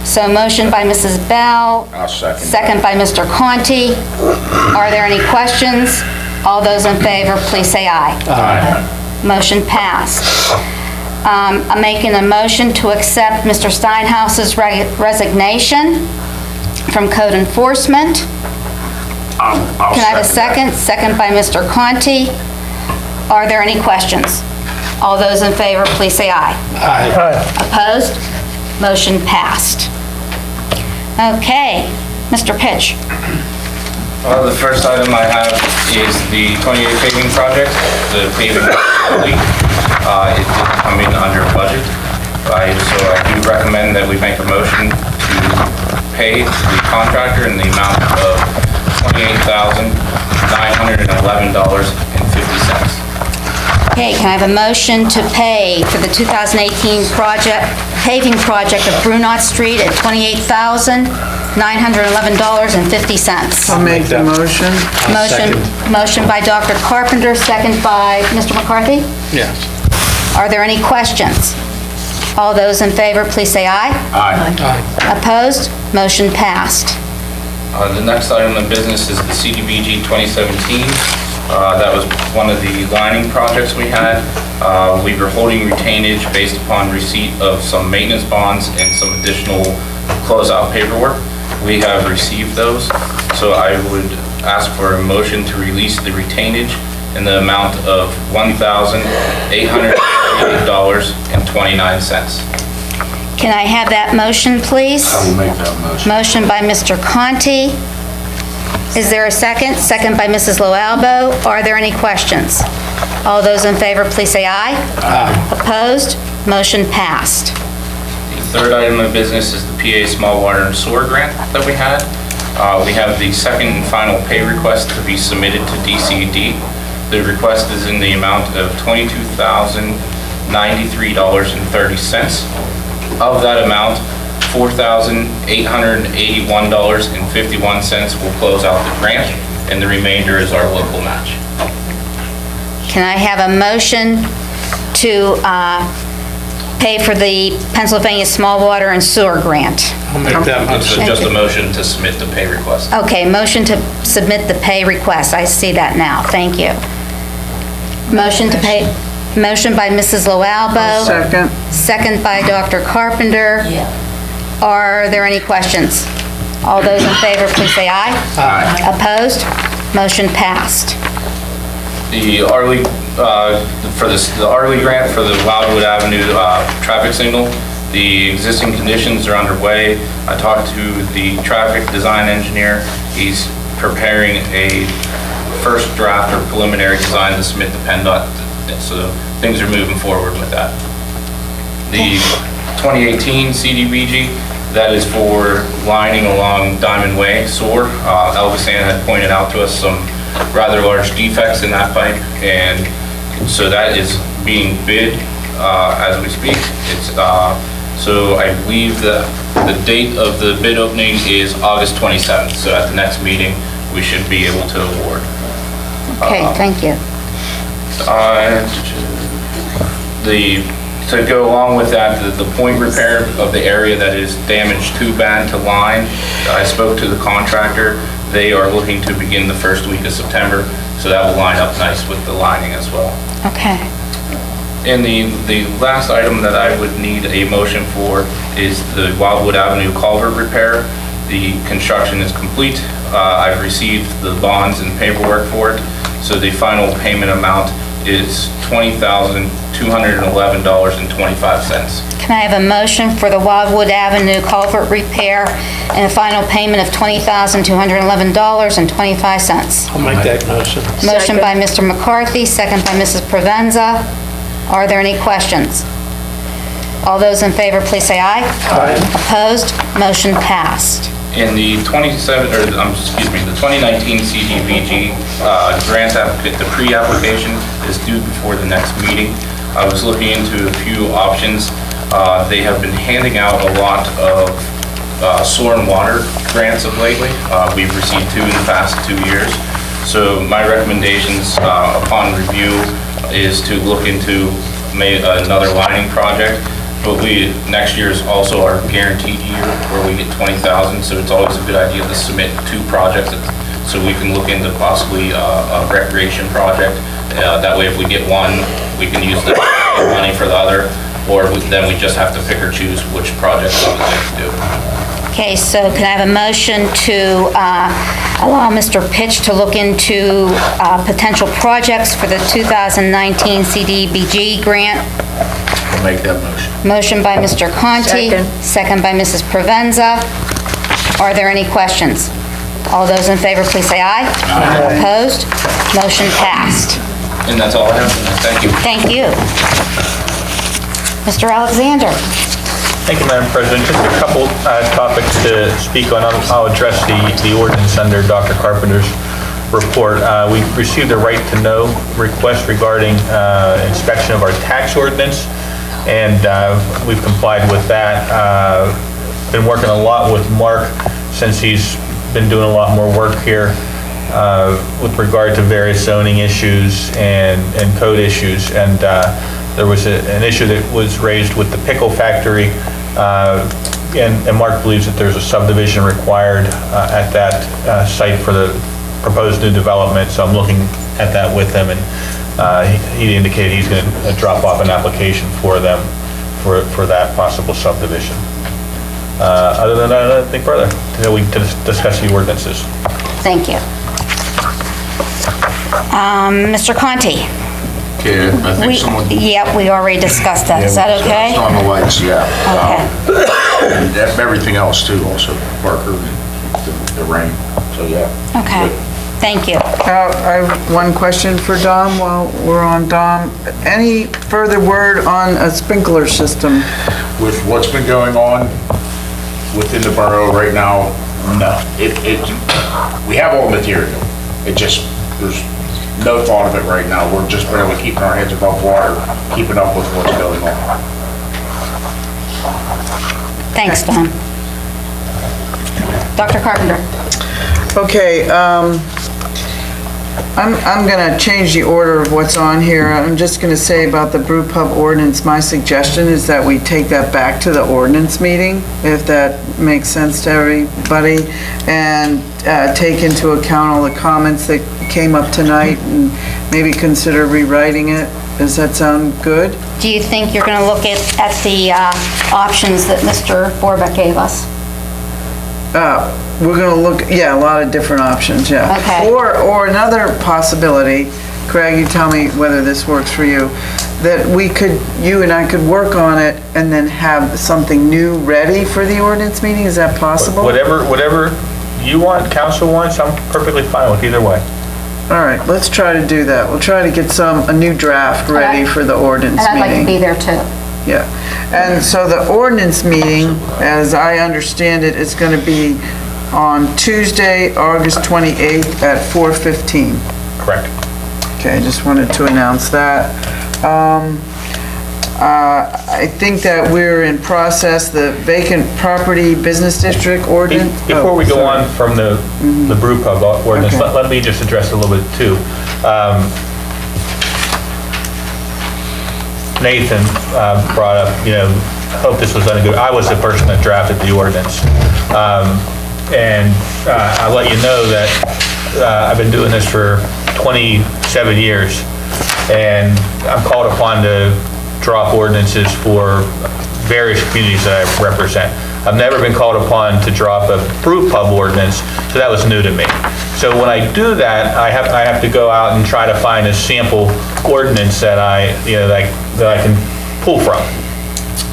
So motion by Mrs. Bell. I'll second. Second by Mr. Conti. Are there any questions? All those in favor, please say aye. Aye. Motion passed. I'm making a motion to accept Mr. Steinhaus's resignation from code enforcement. I'll Can I have a second? Second by Mr. Conti. Are there any questions? All those in favor, please say aye. Aye. Opposed? Motion passed. Okay, Mr. Pitch. The first item I have is the 28 paving project, the paving leak. It did come in under budget, so I do recommend that we make a motion to pay the contractor in the amount of $28,911.50. Okay, can I have a motion to pay for the 2018 paving project of Brunot Street at $28,911.50? I'll make the motion. Motion by Dr. Carpenter, second by Mr. McCarthy. Yes. Are there any questions? All those in favor, please say aye. Aye. Opposed? Motion passed. The next item of business is the CDBG 2017. That was one of the lining projects we had. We were holding retainage based upon receipt of some maintenance bonds and some additional closeout paperwork. We have received those, so I would ask for a motion to release the retainage in the amount of $1,838.29. Can I have that motion, please? I will make that motion. Motion by Mr. Conti. Is there a second? Second by Mrs. Loalbo. Are there any questions? All those in favor, please say aye. Aye. Opposed? Motion passed. The third item of business is the PA Small Water and Sewer Grant that we had. We have the second and final pay request to be submitted to DCD. The request is in the amount of $22,093.30. Of that amount, $4,881.51 will close out the grant, and the remainder is our local match. Can I have a motion to pay for the Pennsylvania Small Water and Sewer Grant? I'll make that So motion. just a motion to submit the pay request. Okay, motion to submit the pay request. I see that now. Thank you. Motion to pay, motion by Mrs. Loalbo. Second. Second by Dr. Carpenter. Are there any questions? All those in favor, please say aye. Aye. Opposed? Motion passed. The Arley, the Arley grant for the Wildwood Avenue traffic signal, the existing conditions are underway. I talked to the traffic design engineer. He's preparing a first draft or preliminary design to submit to PennDOT, so things are moving forward with that. The 2018 CDBG, that is for lining along Diamond Way sewer. Elvis Ann had pointed out to us some rather large defects in that pipe, and so that is being bid as we speak. So I believe that the date of the bid opening is August 27th, so at the next meeting, we should be able to award. Okay, thank you. To go along with that, the point repair of the area that is damaged too bad to line, I spoke to the contractor. They are looking to begin the first week of September, so that will line up nice with the lining as well. Okay. And the last item that I would need a motion for is the Wildwood Avenue culvert repair. The construction is complete. I've received the bonds and paperwork for it, so the final payment amount is $20,211.25. Can I have a motion for the Wildwood Avenue culvert repair and a final payment of $20,211.25? I'll make that motion. Motion by Mr. McCarthy, second by Mrs. Provenza. Are there any questions? All those in favor, please say aye. Aye. Opposed? Motion passed. In the 2019 CDBG grant application, the pre-application is due before the next meeting. I was looking into a few options. They have been handing out a lot of sewer and water grants of lately. We've received 2 in the past 2 years. So my recommendations upon review is to look into another lining project. But next year is also our guaranteed year where we get 20,000, so it's always a good idea to submit 2 projects so we can look into possibly a recreation project. That way if we get one, we can use the money for the other, or then we just have to pick or choose which project we would like to do. Okay, so can I have a motion to allow Mr. Pitch to look into potential projects for the 2019 CDBG grant? I'll make that motion. Motion by Mr. Conti. Second by Mrs. Provenza. Are there any questions? All those in favor, please say aye. Aye. Opposed? Motion passed. And that's all I have. Thank you. Thank you. Mr. Alexander. Thank you, Madam President. Just a couple topics to speak on. I'll address the ordinance under Dr. Carpenter's report. We received a right to know request regarding inspection of our tax ordinance, and we've complied with that. Been working a lot with Mark since he's been doing a lot more work here with regard to various zoning issues and code issues. And there was an issue that was raised with the pickle factory, and Mark believes that there's a subdivision required at that site for the proposed new development. So I'm looking at that with him, and he indicated he's going to drop off an application for them for that possible subdivision. Other than that, nothing further. We discuss the ordinances. Thank you. Mr. Conti. Okay, I think someone... Yep, we already discussed that. Is that okay? On the lights, yeah. Okay. And everything else too, also, Parker, the rain, so yeah. Okay, thank you. I have one question for Dom while we're on Dom. Any further word on a sprinkler system? With what's been going on within the borough right now, no. We have all the material. There's no thought of it right now. We're just barely keeping our heads above water, keeping up with what's going on. Thanks, Don. Dr. Carpenter. Okay, I'm gonna change the order of what's on here. I'm just gonna say about the brew pub ordinance, my suggestion is that we take that back to the ordinance meeting, if that makes sense to everybody, and take into account all the comments that came up tonight and maybe consider rewriting it. Does that sound good? Do you think you're going to look at the options that Mr. Borbeck gave us? We're gonna look, a lot of different options, yeah. Okay. Or another possibility, Craig, you tell me whether this works for you, that you and I could work on it and then have something new ready for the ordinance meeting. Is that possible? Whatever you want, council wants, I'm perfectly fine with either way. All right, let's try to do that. We'll try to get a new draft ready for the ordinance meeting. And I'd like to be there too. Yeah, and so the ordinance meeting, as I understand it, is going to be on Tuesday, August 28th at 4:15. Correct. Okay, I just wanted to announce that. I think that we're in process, the vacant property business district ordinance. Before we go on from the brew pub ordinance, let me just address a little bit too. Nathan brought up, hope this was done good. I was the person that drafted the ordinance. And I'll let you know that I've been doing this for 27 years, and I'm called upon to drop ordinances for various communities that I represent. I've never been called upon to drop a brew pub ordinance, so that was new to me. So when I do that, I have to go out and try to find a sample ordinance that I can pull from,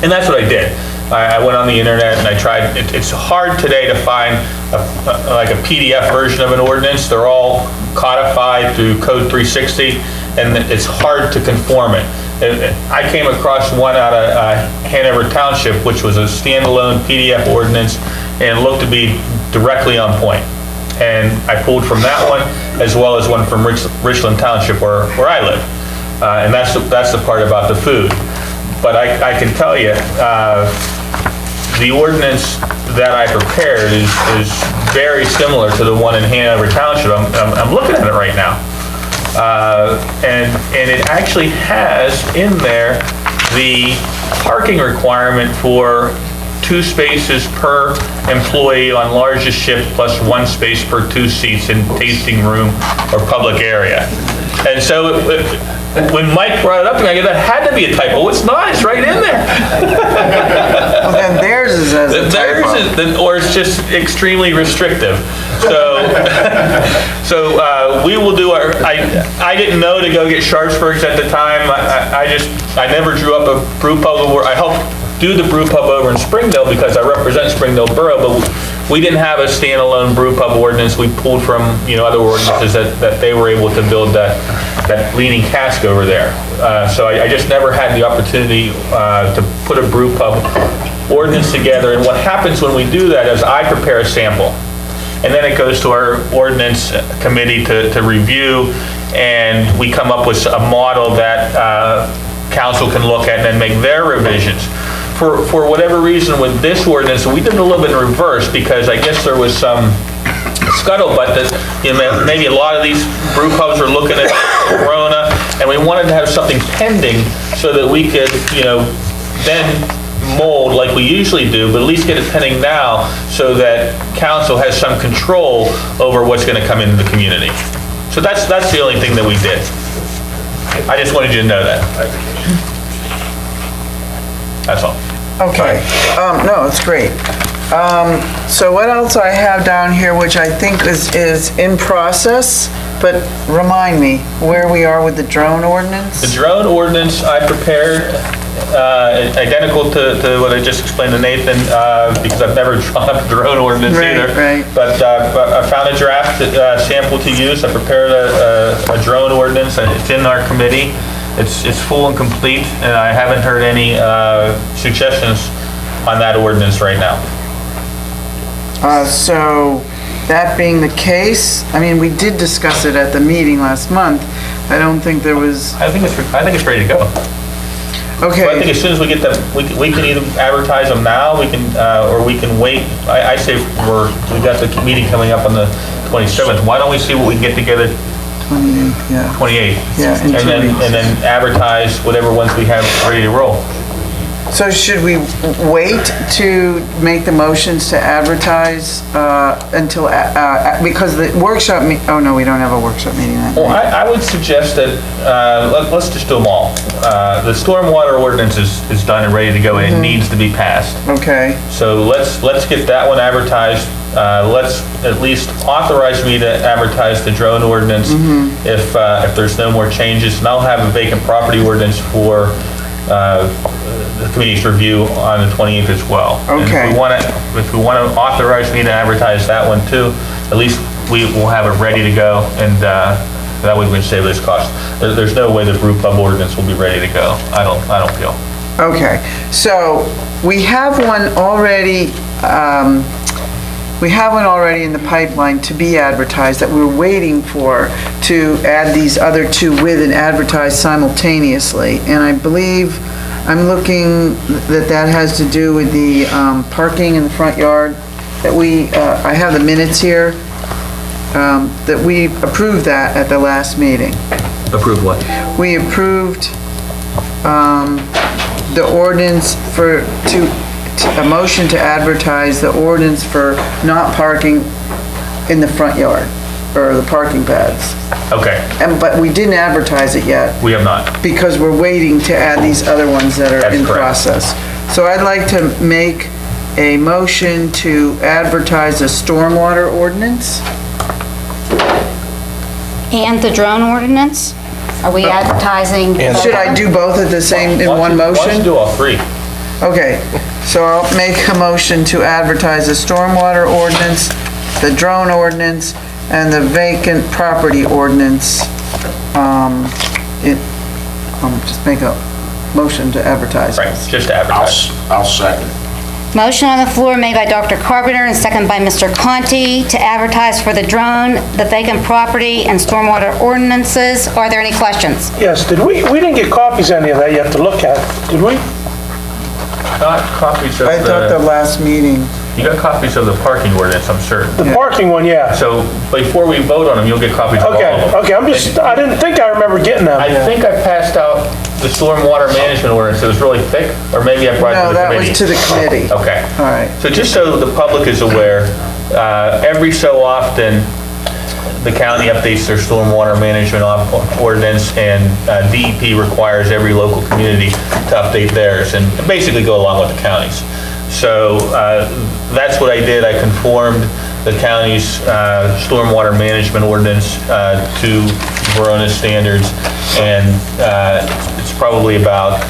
and that's what I did. I went on the internet and I tried. It's hard today to find a PDF version of an ordinance. They're all codified through Code 360, and it's hard to conform it. I came across one out of Hanover Township, which was a standalone PDF ordinance and looked to be directly on point. And I pulled from that one, as well as one from Richland Township, where I live. And that's the part about the food. But I can tell you, the ordinance that I prepared is very similar to the one in Hanover Township. I'm looking at it right now. And it actually has in there the parking requirement for 2 spaces per employee on largest shift plus 1 space per 2 seats in tasting room or public area. And so when Mike brought it up to me, I go, that had to be a typo. It's not, it's right in there. Well, then theirs is as a typo. Or it's just extremely restrictive. So we will do our, I didn't know to go get Sharpsburgs at the time. I never drew up a brew pub. I helped do the brew pub over in Springdale because I represent Springdale Borough, but we didn't have a standalone brew pub ordinance. We pulled from, other ordinances that they were able to build that leaning cask over there. So I just never had the opportunity to put a brew pub ordinance together. And what happens when we do that is I prepare a sample. And then it goes to our ordinance committee to review, and we come up with a model that council can look at and then make their revisions. For whatever reason with this ordinance, we did it a little bit in reverse because I guess there was some scuttlebutt that maybe a lot of these brew pubs were looking at Verona, and we wanted to have something pending so that we could, then mold like we usually do, but at least get it pending now so that council has some control over what's going to come into the community. So that's the only thing that we did. I just wanted you to know that. That's all. Okay, no, it's great. So what else I have down here, which I think is in process, but remind me where we are with the drone ordinance? The drone ordinance I prepared, identical to what I just explained to Nathan, because I've never drawn up a drone ordinance either. Right. But I found a draft sample to use. I prepared a drone ordinance, and it's in our committee. It's full and complete, and I haven't heard any suggestions on that ordinance right now. So that being the case, I mean, we did discuss it at the meeting last month. I don't think there was. I think it's ready to go. Okay. So I think as soon as we get them, we can either advertise them now, or we can wait. I say we got the meeting coming up on the 27th. Why don't we see what we can get together? 28th, yeah. 28th. Yeah, in 2 weeks. And then advertise whatever ones we have ready to roll. So should we wait to make the motions to advertise until, because the workshop, oh no, we don't have a workshop meeting that Well, night. I would suggest that, let's just do them all. The stormwater ordinance is done and ready to go, and it needs to be passed. Okay. So let's get that one advertised. Let's at least authorize me to advertise the drone ordinance if there's no more changes. And I'll have a vacant property ordinance for the committee's review on the 28th as well. Okay. And if we want to authorize me to advertise that one too, at least we will have it ready to go, and that way we can save this cost. There's no way the brew pub ordinance will be ready to go. I don't feel. Okay, so we have one already, in the pipeline to be advertised that we're waiting for to add these other 2 with and advertise simultaneously. And I believe, I'm looking that has to do with the parking in the front yard that I have the minutes here, that we approved that at the last meeting. Approved what? We approved the ordinance a motion to advertise the ordinance for not parking in the front yard, or the parking pads. Okay. But we didn't advertise it yet. We have not. Because we're waiting to add these other ones that are in process. So I'd like to make a motion to advertise a stormwater ordinance. And the drone ordinance? Are we advertising? Should I do both at the same, in one motion? Why don't you do all 3? Okay, so I'll make a motion to advertise the stormwater ordinance, the drone ordinance, and the vacant property ordinance. Just make a motion to advertise. Right, just to advertise. I'll second. Motion on the floor made by Dr. Carpenter and seconded by Mr. Conti to advertise for the drone, the vacant property, and stormwater ordinances. Are there any questions? Yes, we didn't get copies of any of that yet to look at, did we? Got copies of I thought the last meeting. You got copies of the parking ordinance, I'm certain. The parking one, yeah. So before we vote on them, you'll get copies of all of them. Okay, I didn't think I remember getting them. I think I passed out the stormwater management ordinance. It was really thick, or maybe I brought it to the committee. No, that was to the committee. Okay. All right. So just so the public is aware, every so often, the county updates their stormwater management ordinance, and DEP requires every local community to update theirs and basically go along with the counties. So that's what I did. I conformed the county's stormwater management ordinance to Verona standards, and it's probably about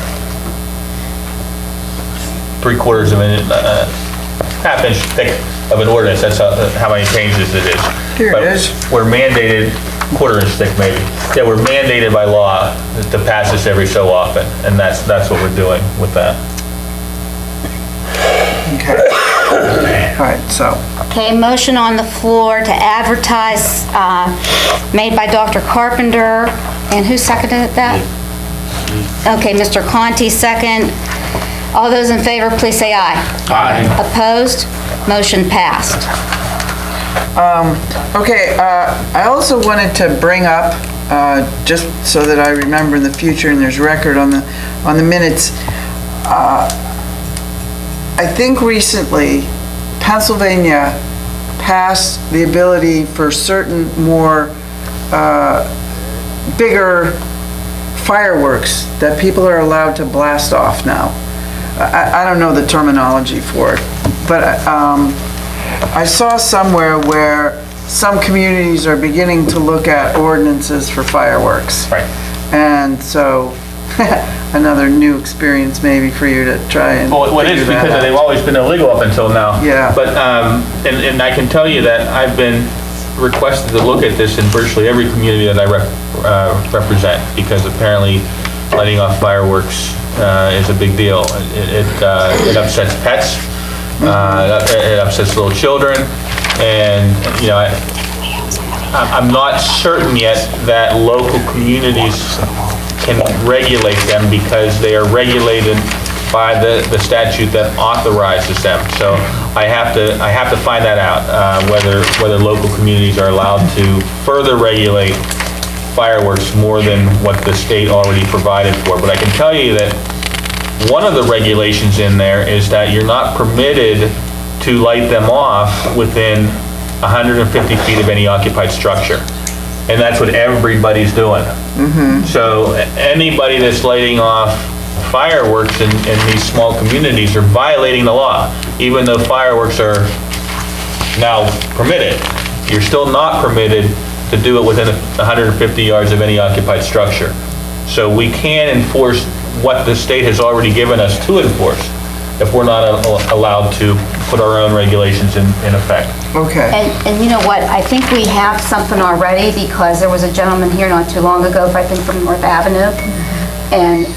3/4 of an half-inch thick of an ordinance. That's how many pages it is. Here it is. We're mandated, 1/4 inch thick maybe. Yeah, we're mandated by law to pass this every so often, and that's what we're doing with that. Okay. All right, so. Okay, motion on the floor to advertise, made by Dr. Carpenter, and who seconded that? Okay, Mr. Conti, second. All those in favor, please say aye. Aye. Opposed? Motion passed. Okay, I also wanted to bring up, just so that I remember in the future and there's record on the minutes, I think recently Pennsylvania passed the ability for certain more bigger fireworks that people are allowed to blast off now. I don't know the terminology for it, but I saw somewhere where some communities are beginning to look at ordinances for fireworks. Right. And so, another new experience maybe for you to try and Well, it is because they've always been illegal up until now. Yeah. But, and I can tell you that I've been requested to look at this in virtually every community that I represent, because apparently lighting off fireworks is a big deal. It upsets pets, it upsets little children, and, you know, I'm not certain yet that local communities can regulate them because they are regulated by the statute that authorizes them. So I have to find that out, whether local communities are allowed to further regulate fireworks more than what the state already provided for. But I can tell you that one of the regulations in there is that you're not permitted to light them off within 150 feet of any occupied structure. And that's what everybody's doing. So anybody that's lighting off fireworks in these small communities are violating the law, even though fireworks are now permitted. You're still not permitted to do it within 150 yards of any occupied structure. So we can enforce what the state has already given us to enforce if we're not allowed to put our own regulations in effect. Okay. And you know what, I think we have something already, because there was a gentleman here not too long ago, I think from North Avenue, and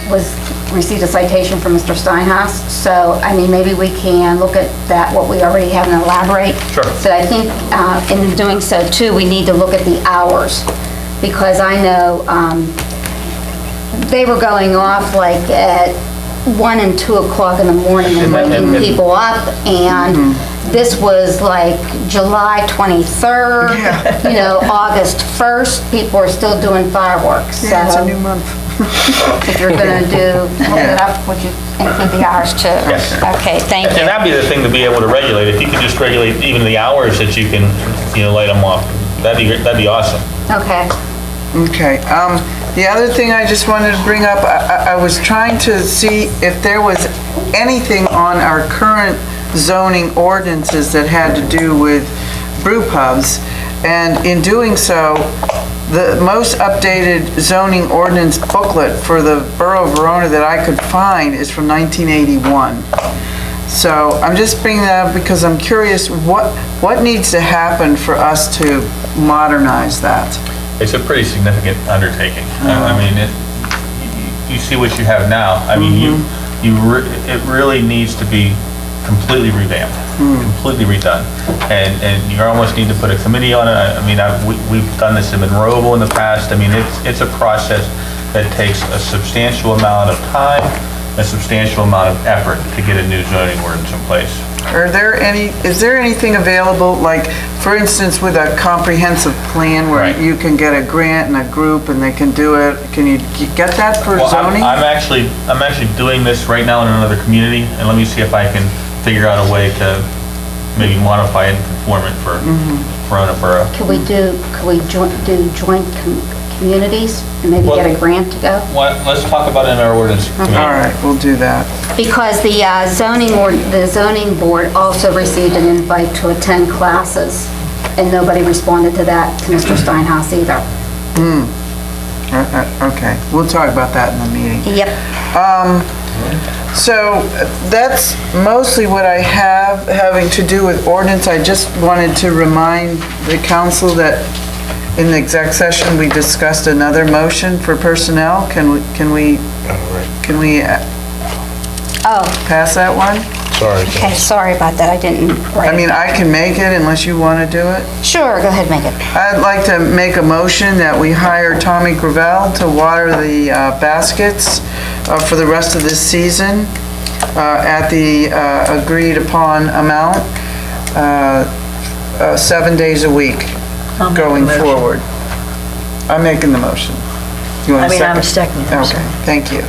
received a citation from Mr. Steinhaus. So, I mean, maybe we can look at that, what we already have, and elaborate. Sure. So I think in doing so too, we need to look at the hours, because I know they were going off like at 1 and 2 o'clock in the morning and waking people up, and this was like July 23rd, you know, August 1st, people are still doing fireworks. Yeah, it's So a new month. if you're gonna look it up, would you include the hours too? Yes. Okay, thank you. And that'd be the thing to be able to regulate. If you could just regulate even the hours that you can, you know, light them off, that'd be awesome. Okay. Okay, the other thing I just wanted to bring up, I was trying to see if there was anything on our current zoning ordinances that had to do with brew pubs, and in doing so, the most updated zoning ordinance booklet for the Borough of Verona that I could find is from 1981. So I'm just bringing that up because I'm curious what needs to happen for us to modernize that. It's a pretty significant undertaking. I mean, you see what you have now. I mean, it really needs to be completely revamped, completely redone. And you almost need to put a committee on it. I mean, we've done this in Monroeville in the past. I mean, it's a process that takes a substantial amount of time, a substantial amount of effort to get a new zoning ordinance in place. Is there anything available, like, for instance, with a comprehensive plan where you can get a grant and a group and they can do it? Can you get that for zoning? I'm actually doing this right now in another community, and let me see if I can figure out a way to maybe modify it and conform it for Verona Borough. Could we do joint communities and maybe get a grant to go? Let's talk about it in our ordinance committee. All right, we'll do that. Because the zoning board also received an invite to attend classes, and nobody responded to that, to Mr. Steinhaus either. Okay, we'll talk about that in the meeting. Yep. So that's mostly what I have having to do with ordinance. I just wanted to remind the council that in the exec session, we discussed another motion for personnel. Can we pass that one? Sorry. Okay, sorry about that. I didn't write I mean, I can make it unless you want to do it. Sure, go ahead, make it. I'd like to make a motion that we hire Tommy Gravel to water the baskets for the rest of this season at the agreed upon amount, 7 days a week going forward. I'm making the motion. You want a second? I'm seconding. Okay, thank you.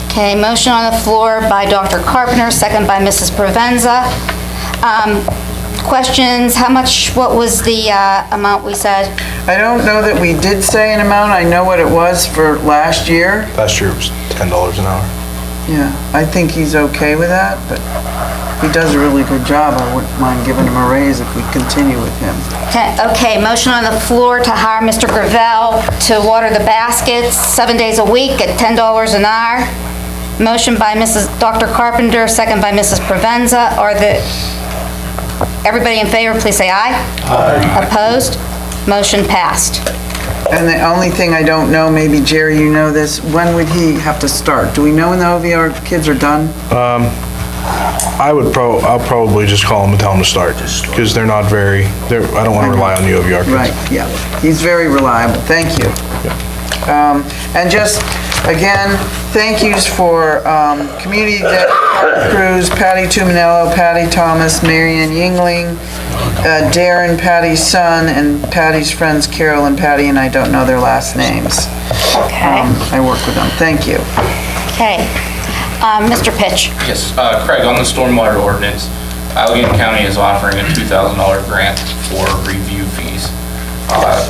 Okay, motion on the floor by Dr. Carpenter, second by Mrs. Provenza. Questions, what was the amount we said? I don't know that we did say an amount. I know what it was for last year. Last year it was $10 an hour. Yeah, I think he's okay with that, but he does a really good job. I wouldn't mind giving him a raise if we continue with him. Okay, motion on the floor to hire Mr. Gravel to water the baskets 7 days a week at $10 an hour. Motion by Dr. Carpenter, second by Mrs. Provenza. Everybody in favor, please say aye. Aye. Opposed? Motion passed. And the only thing I don't know, maybe Jerry, you know this, when would he have to start? Do we know when the OVR kids are done? I'll probably just call them and tell them to start, because they're not I don't want to rely on the OVR kids. Right, yeah. He's very reliable. Thank you. And just, again, thank yous for community crews, Patty Tuminello, Patty Thomas, Marianne Yingling, Darren, Patty's son, and Patty's friends Carol and Patty, and I don't know their last names. Okay. I work with them. Thank you. Okay. Mr. Pitch. Yes, Craig, on the stormwater ordinance, Allegheny County is offering a $2,000 grant for review fees.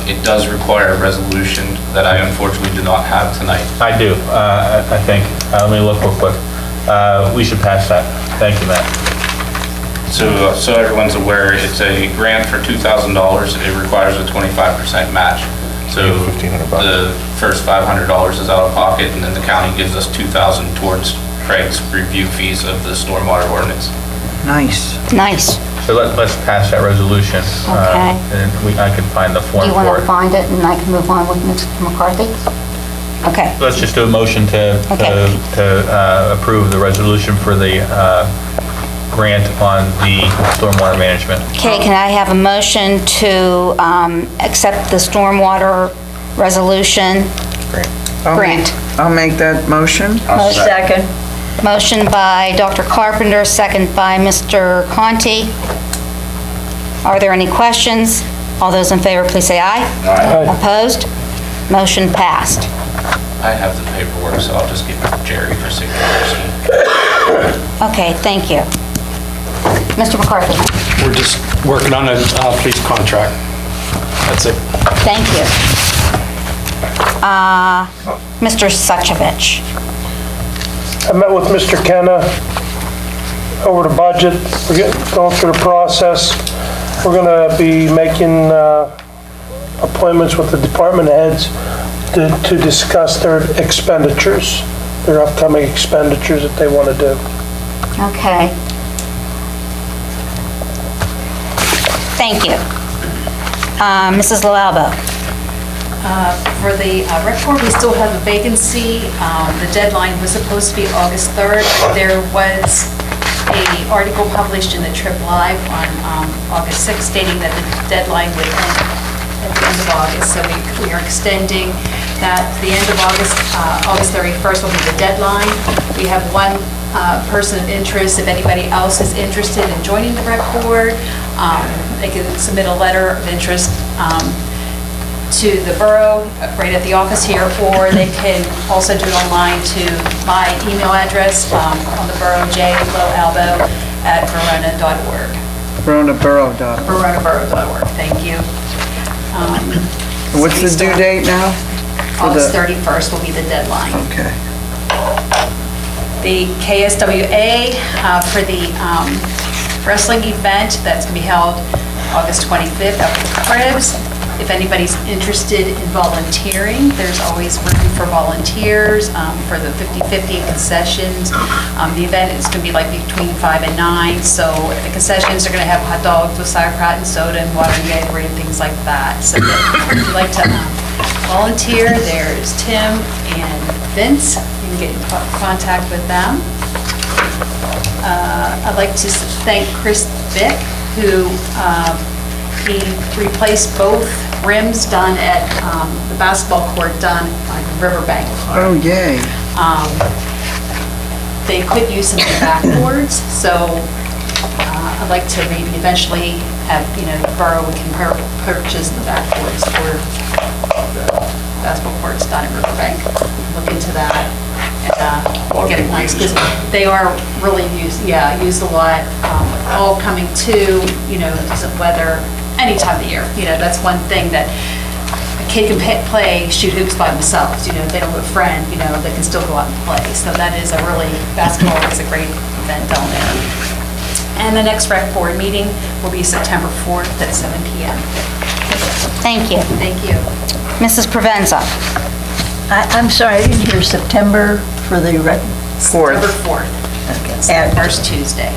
It does require a resolution that I unfortunately do not have tonight. I do, I think. Let me look real quick. We should pass that. Thank you, Matt. So everyone's aware, it's a grant for $2,000. It requires a 25% match. So the first $500 is out of pocket, and then the county gives us $2,000 towards Craig's review fees of the stormwater ordinance. Nice. Nice. So let's pass that resolution. Okay. And I can find the form Do you for it. want to find it and I can move on with Mr. McCarthy? Okay. Let's just do a motion to approve the resolution for the grant on the stormwater management. Okay, can I have a motion to accept the stormwater resolution? Grant. I'll make that motion. Second. Motion by Dr. Carpenter, second by Mr. Conti. Are there any questions? All those in favor, please say aye. Aye. Opposed? Motion passed. I have the paperwork, so I'll just give it to Jerry for signature. Okay, thank you. Mr. McCarthy. We're just working on a police contract. That's it. Thank you. Mr. Suchovich. I met with Mr. Kenna over the budget. We're going through the process. We're going to be making appointments with the department heads to discuss their expenditures, their upcoming expenditures that they want to do. Okay. Thank you. Mrs. LaLalbo. For the rec board, we still have a vacancy. The deadline was supposed to be August 3rd. There was an article published in the Trip Live on August 6th stating that the deadline would end at the end of August. So we are extending that to the end of August. August 31st will be the deadline. We have one person of interest. If anybody else is interested in joining the rec board, they can submit a letter of interest to the borough right at the office here, or they can also do it online to my email address on the borough, j.loalbo@verona.org. VeronaBorough.org. VeronaBorough.org, thank you. What's the due date now? August 31st will be the deadline. Okay. The KSWA for the wrestling event that's going to be held August 25th up at the Cribs. If anybody's interested in volunteering, there's always room for volunteers for the 50/50 concessions. The event is going to be like between 5 and 9, so the concessions are going to have hot dogs with sauerkraut and soda and water and Gatorade and things like that. So if you'd like to volunteer, there's Tim and Vince. You can get in contact with them. I'd like to thank Chris Vick, who he replaced both rims done at the basketball court done on Riverbank. Oh, yay. They could use some backboards, so I'd like to maybe eventually have, the borough can purchase the backboards for the basketball courts done at Riverbank. Look into that and get it nice, because they are really used a lot. All coming to, decent weather, any time of the year. That's one thing that a kid can shoot hoops by themselves. If they don't have a friend, they can still go out and play. So that is basketball is a great event down there. And the next rec board meeting will be September 4th at 7 p.m. Thank you. Thank you. Mrs. Provenza. I'm sorry, I didn't hear September for the rec board. September 4th. Okay. It's the first Tuesday.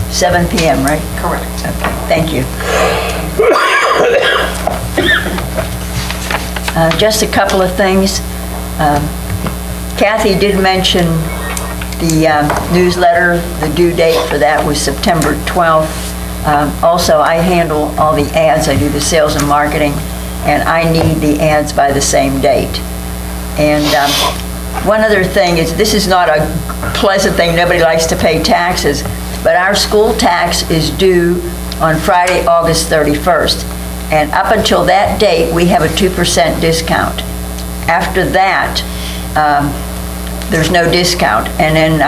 7 p.m., right? Correct. Okay, thank you. Just a couple of things. Kathy did mention the newsletter. The due date for that was September 12th. Also, I handle all the ads. I do the sales and marketing, and I need the ads by the same date. And one other thing is, this is not a pleasant thing. Nobody likes to pay taxes, but our school tax is due on Friday, August 31st. And up until that date, we have a 2% discount. After that, there's no discount. And then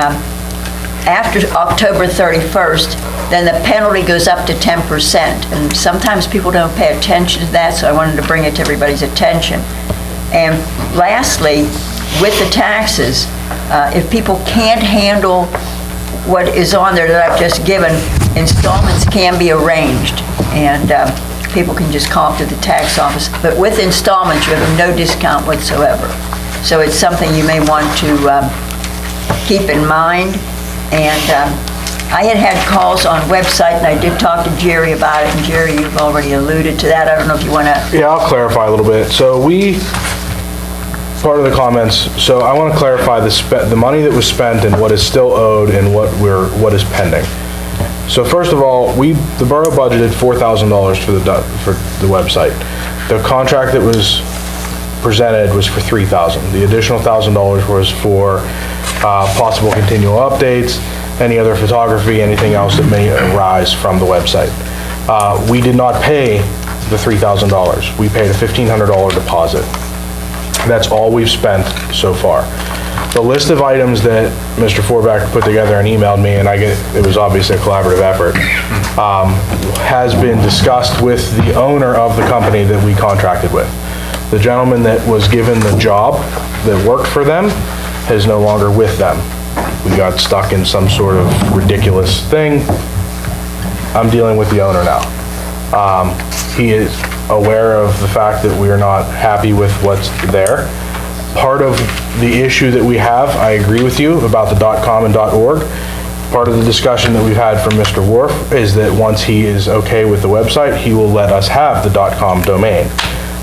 after October 31st, then the penalty goes up to 10%. And sometimes people don't pay attention to that, so I wanted to bring it to everybody's attention. And lastly, with the taxes, if people can't handle what is on there that I've just given, installments can be arranged, and people can just call up to the tax office. But with installments, you have no discount whatsoever. So it's something you may want to keep in mind. And I had calls on website, and I did talk to Jerry about it, and Jerry, you've already alluded to that. I don't know if you want to... Yeah, I'll clarify a little bit. So part of the comments, so I want to clarify the money that was spent and what is still owed and what is pending. So first of all, the borough budgeted $4,000 for the website. The contract that was presented was for $3,000. The additional $1,000 was for possible continual updates, any other photography, anything else that may arise from the website. We did not pay the $3,000. We paid a $1,500 deposit. That's all we've spent so far. The list of items that Mr. Forback put together and emailed me, and it was obviously a collaborative effort, has been discussed with the owner of the company that we contracted with. The gentleman that was given the job that worked for them is no longer with them. We got stuck in some sort of ridiculous thing. I'm dealing with the owner now. He is aware of the fact that we are not happy with what's there. Part of the issue that we have, I agree with you about the .com and .org. Part of the discussion that we've had from Mr. Worf is that once he is okay with the website, he will let us have the .com domain.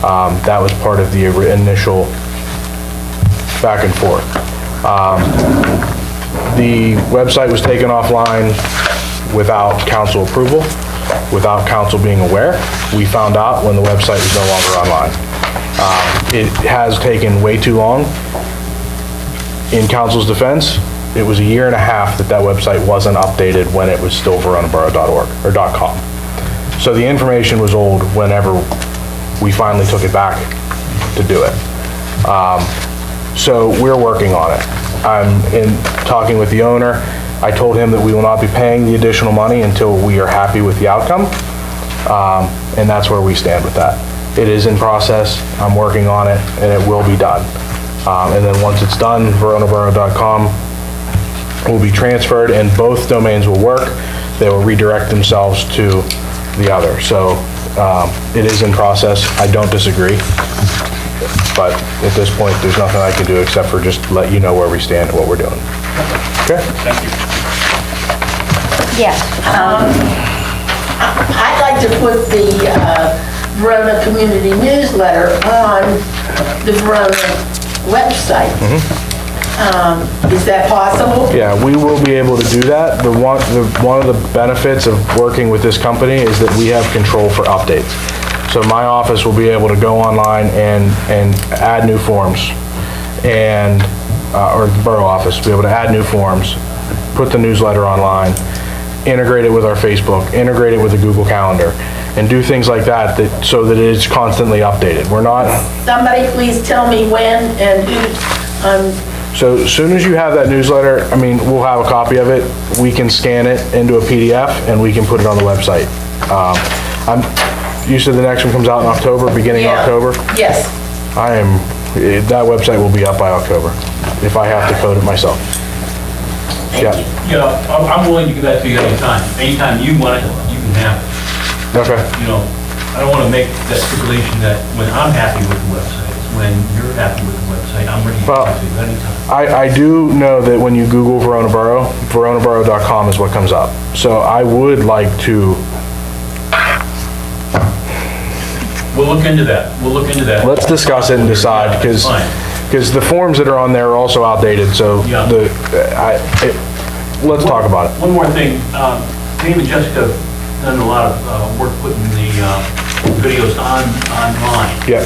That was part of the initial back and forth. The website was taken offline without council approval, without council being aware. We found out when the website was no longer online. It has taken way too long. In council's defense, it was 1.5 years that website wasn't updated when it was still veronaborough.org or .com. So the information was old whenever we finally took it back to do it. So we're working on it. I'm in talking with the owner. I told him that we will not be paying the additional money until we are happy with the outcome. And that's where we stand with that. It is in process. I'm working on it and it will be done. And then once it's done, veronaborough.com will be transferred and both domains will work. They will redirect themselves to the other. So it is in process. I don't disagree. But at this point, there's nothing I can do except for just let you know where we stand and what we're doing. Okay? Thank you. Yes. I'd like to put the Verona Community Newsletter on the Verona website. Is that possible? Yeah, we will be able to do that. One of the benefits of working with this company is that we have control for updates. So my office will be able to go online and add new forms, and or the borough office will be able to add new forms, put the newsletter online, integrate it with our Facebook, integrate it with the Google Calendar, and do things like that, so that it is constantly updated. We're not... Somebody please tell me when and who. So as soon as you have that newsletter, I mean, we'll have a copy of it. We can scan it into a PDF and we can put it on the website. You said the next one comes out in October, beginning of October? Yes. That website will be up by October, if I have to code it myself. Yeah. Yeah, I'm willing to give that to you anytime. Anytime you want it, you can have it. Okay. You know, I don't want to make that stipulation that when I'm happy with the website, it's when you're happy with the website, I'm ready to give it to you anytime. I do know that when you Google Verona Borough, veronaborough.com is what comes up. So I would like to... We'll look into that. We'll look into that. Let's discuss it and decide, because the forms that are on there are also outdated, so let's talk about it. One more thing, Dave and Jessica have done a lot of work putting the videos online. Yeah.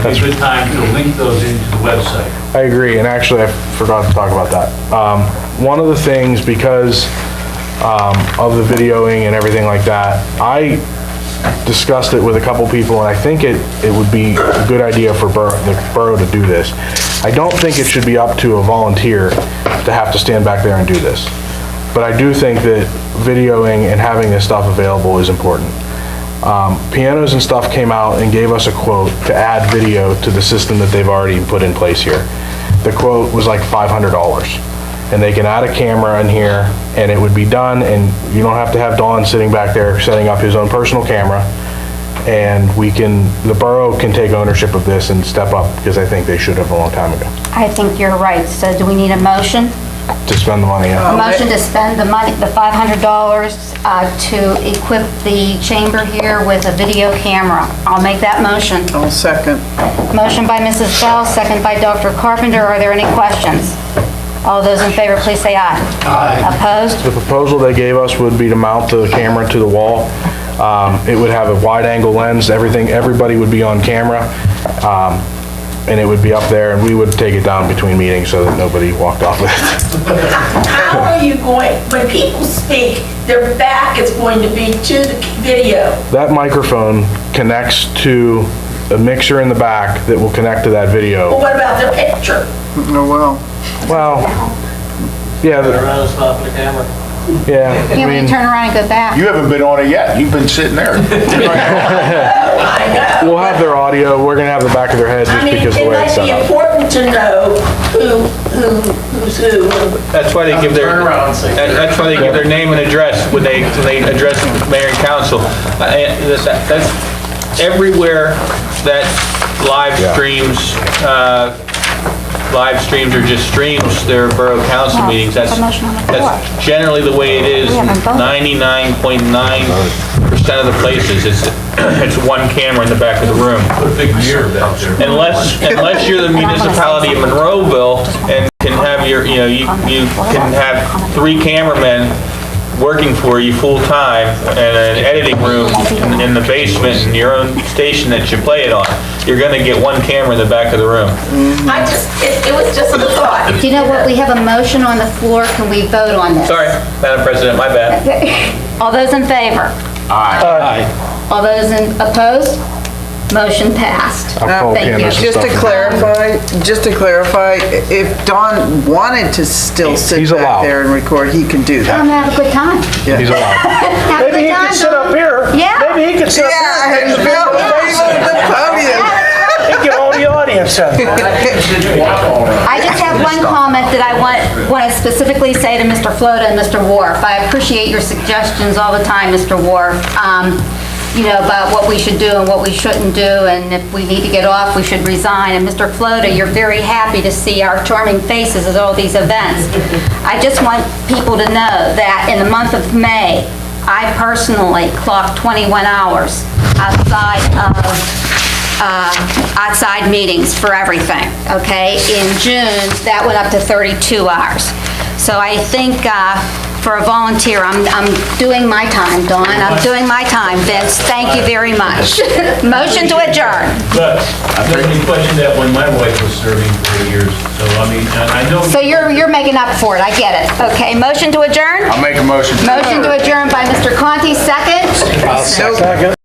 It's a good time to link those into the website. I agree, and actually I forgot to talk about that. One of the things, because of the videoing and everything like that, I discussed it with a couple people, and I think it would be a good idea for the borough to do this. I don't think it should be up to a volunteer to have to stand back there and do this. But I do think that videoing and having this stuff available is important. Pianos and stuff came out and gave us a quote to add video to the system that they've already put in place here. The quote was like $500. And they can add a camera in here and it would be done, and you don't have to have Don sitting back there setting up his own personal camera. And the borough can take ownership of this and step up, because I think they should have a long time ago. I think you're right. So do we need a motion? To spend the money, yeah. A motion to spend the money, the $500, to equip the chamber here with a video camera. I'll make that motion. I'll second. Motion by Mrs. Bell, second by Dr. Carpenter. Are there any questions? All those in favor, please say aye. Aye. Opposed? The proposal they gave us would be to mount the camera to the wall. It would have a wide-angle lens. Everybody would be on camera, and it would be up there, and we would take it down between meetings so that nobody walked off with it. How are you going, when people speak, their back is going to be to the video? That microphone connects to a mixer in the back that will connect to that video. Well, what about their picture? Oh, well. Well, yeah. Around the top of the camera. Yeah. Can't we turn around and go back? You haven't been on it yet. You've been sitting there. We'll have their audio. We're gonna have the back of their head just because of the way it's set It might be up. important to know who's who. That's why they give that's why they give their name and address when they address mayor and council. That's everywhere that live streams are just streams, they're borough council meetings. That's generally the way it is. 99.9% of the places. it's one camera in the back of the room. Put a big mirror back there. Unless you're the municipality of Monroeville and can have your, you can have 3 cameramen working for you full-time and an editing room in the basement and your own station that you play it on. You're gonna get 1 camera in the back of the room. It was just a thought. Do you know what, we have a motion on the floor, can we vote on this? Sorry, Madam President, my bad. All those in favor? Aye. All those opposed? Motion passed. Thank you. Just to clarify, if Don wanted to still sit He's back allowed. there and record, he can do Come that. have a good time. He's allowed. Have a Maybe good he time, could sit Dawn. up here. Yeah. Maybe he could sit up here. Yeah, the podium. And get all the audience in. I just have one comment that I want to specifically say to Mr. Floda and Mr. Worf. I appreciate your suggestions all the time, Mr. Worf, about what we should do and what we shouldn't do, and if we need to get off, we should resign. And Mr. Floda, you're very happy to see our charming faces at all these events. I just want people to know that in the month of May, I personally clocked 21 hours outside meetings for everything, okay? In June, that went up to 32 hours. So I think for a volunteer, I'm doing my time, Dawn. I'm doing my time, Vince. Thank you very much. Motion to adjourn. But there's any question that when my wife was serving for years, so I mean, I know. So you're making up for it, I get it. Okay, motion to adjourn? I'll make a motion. Motion to adjourn by Mr. Conti, second. Second.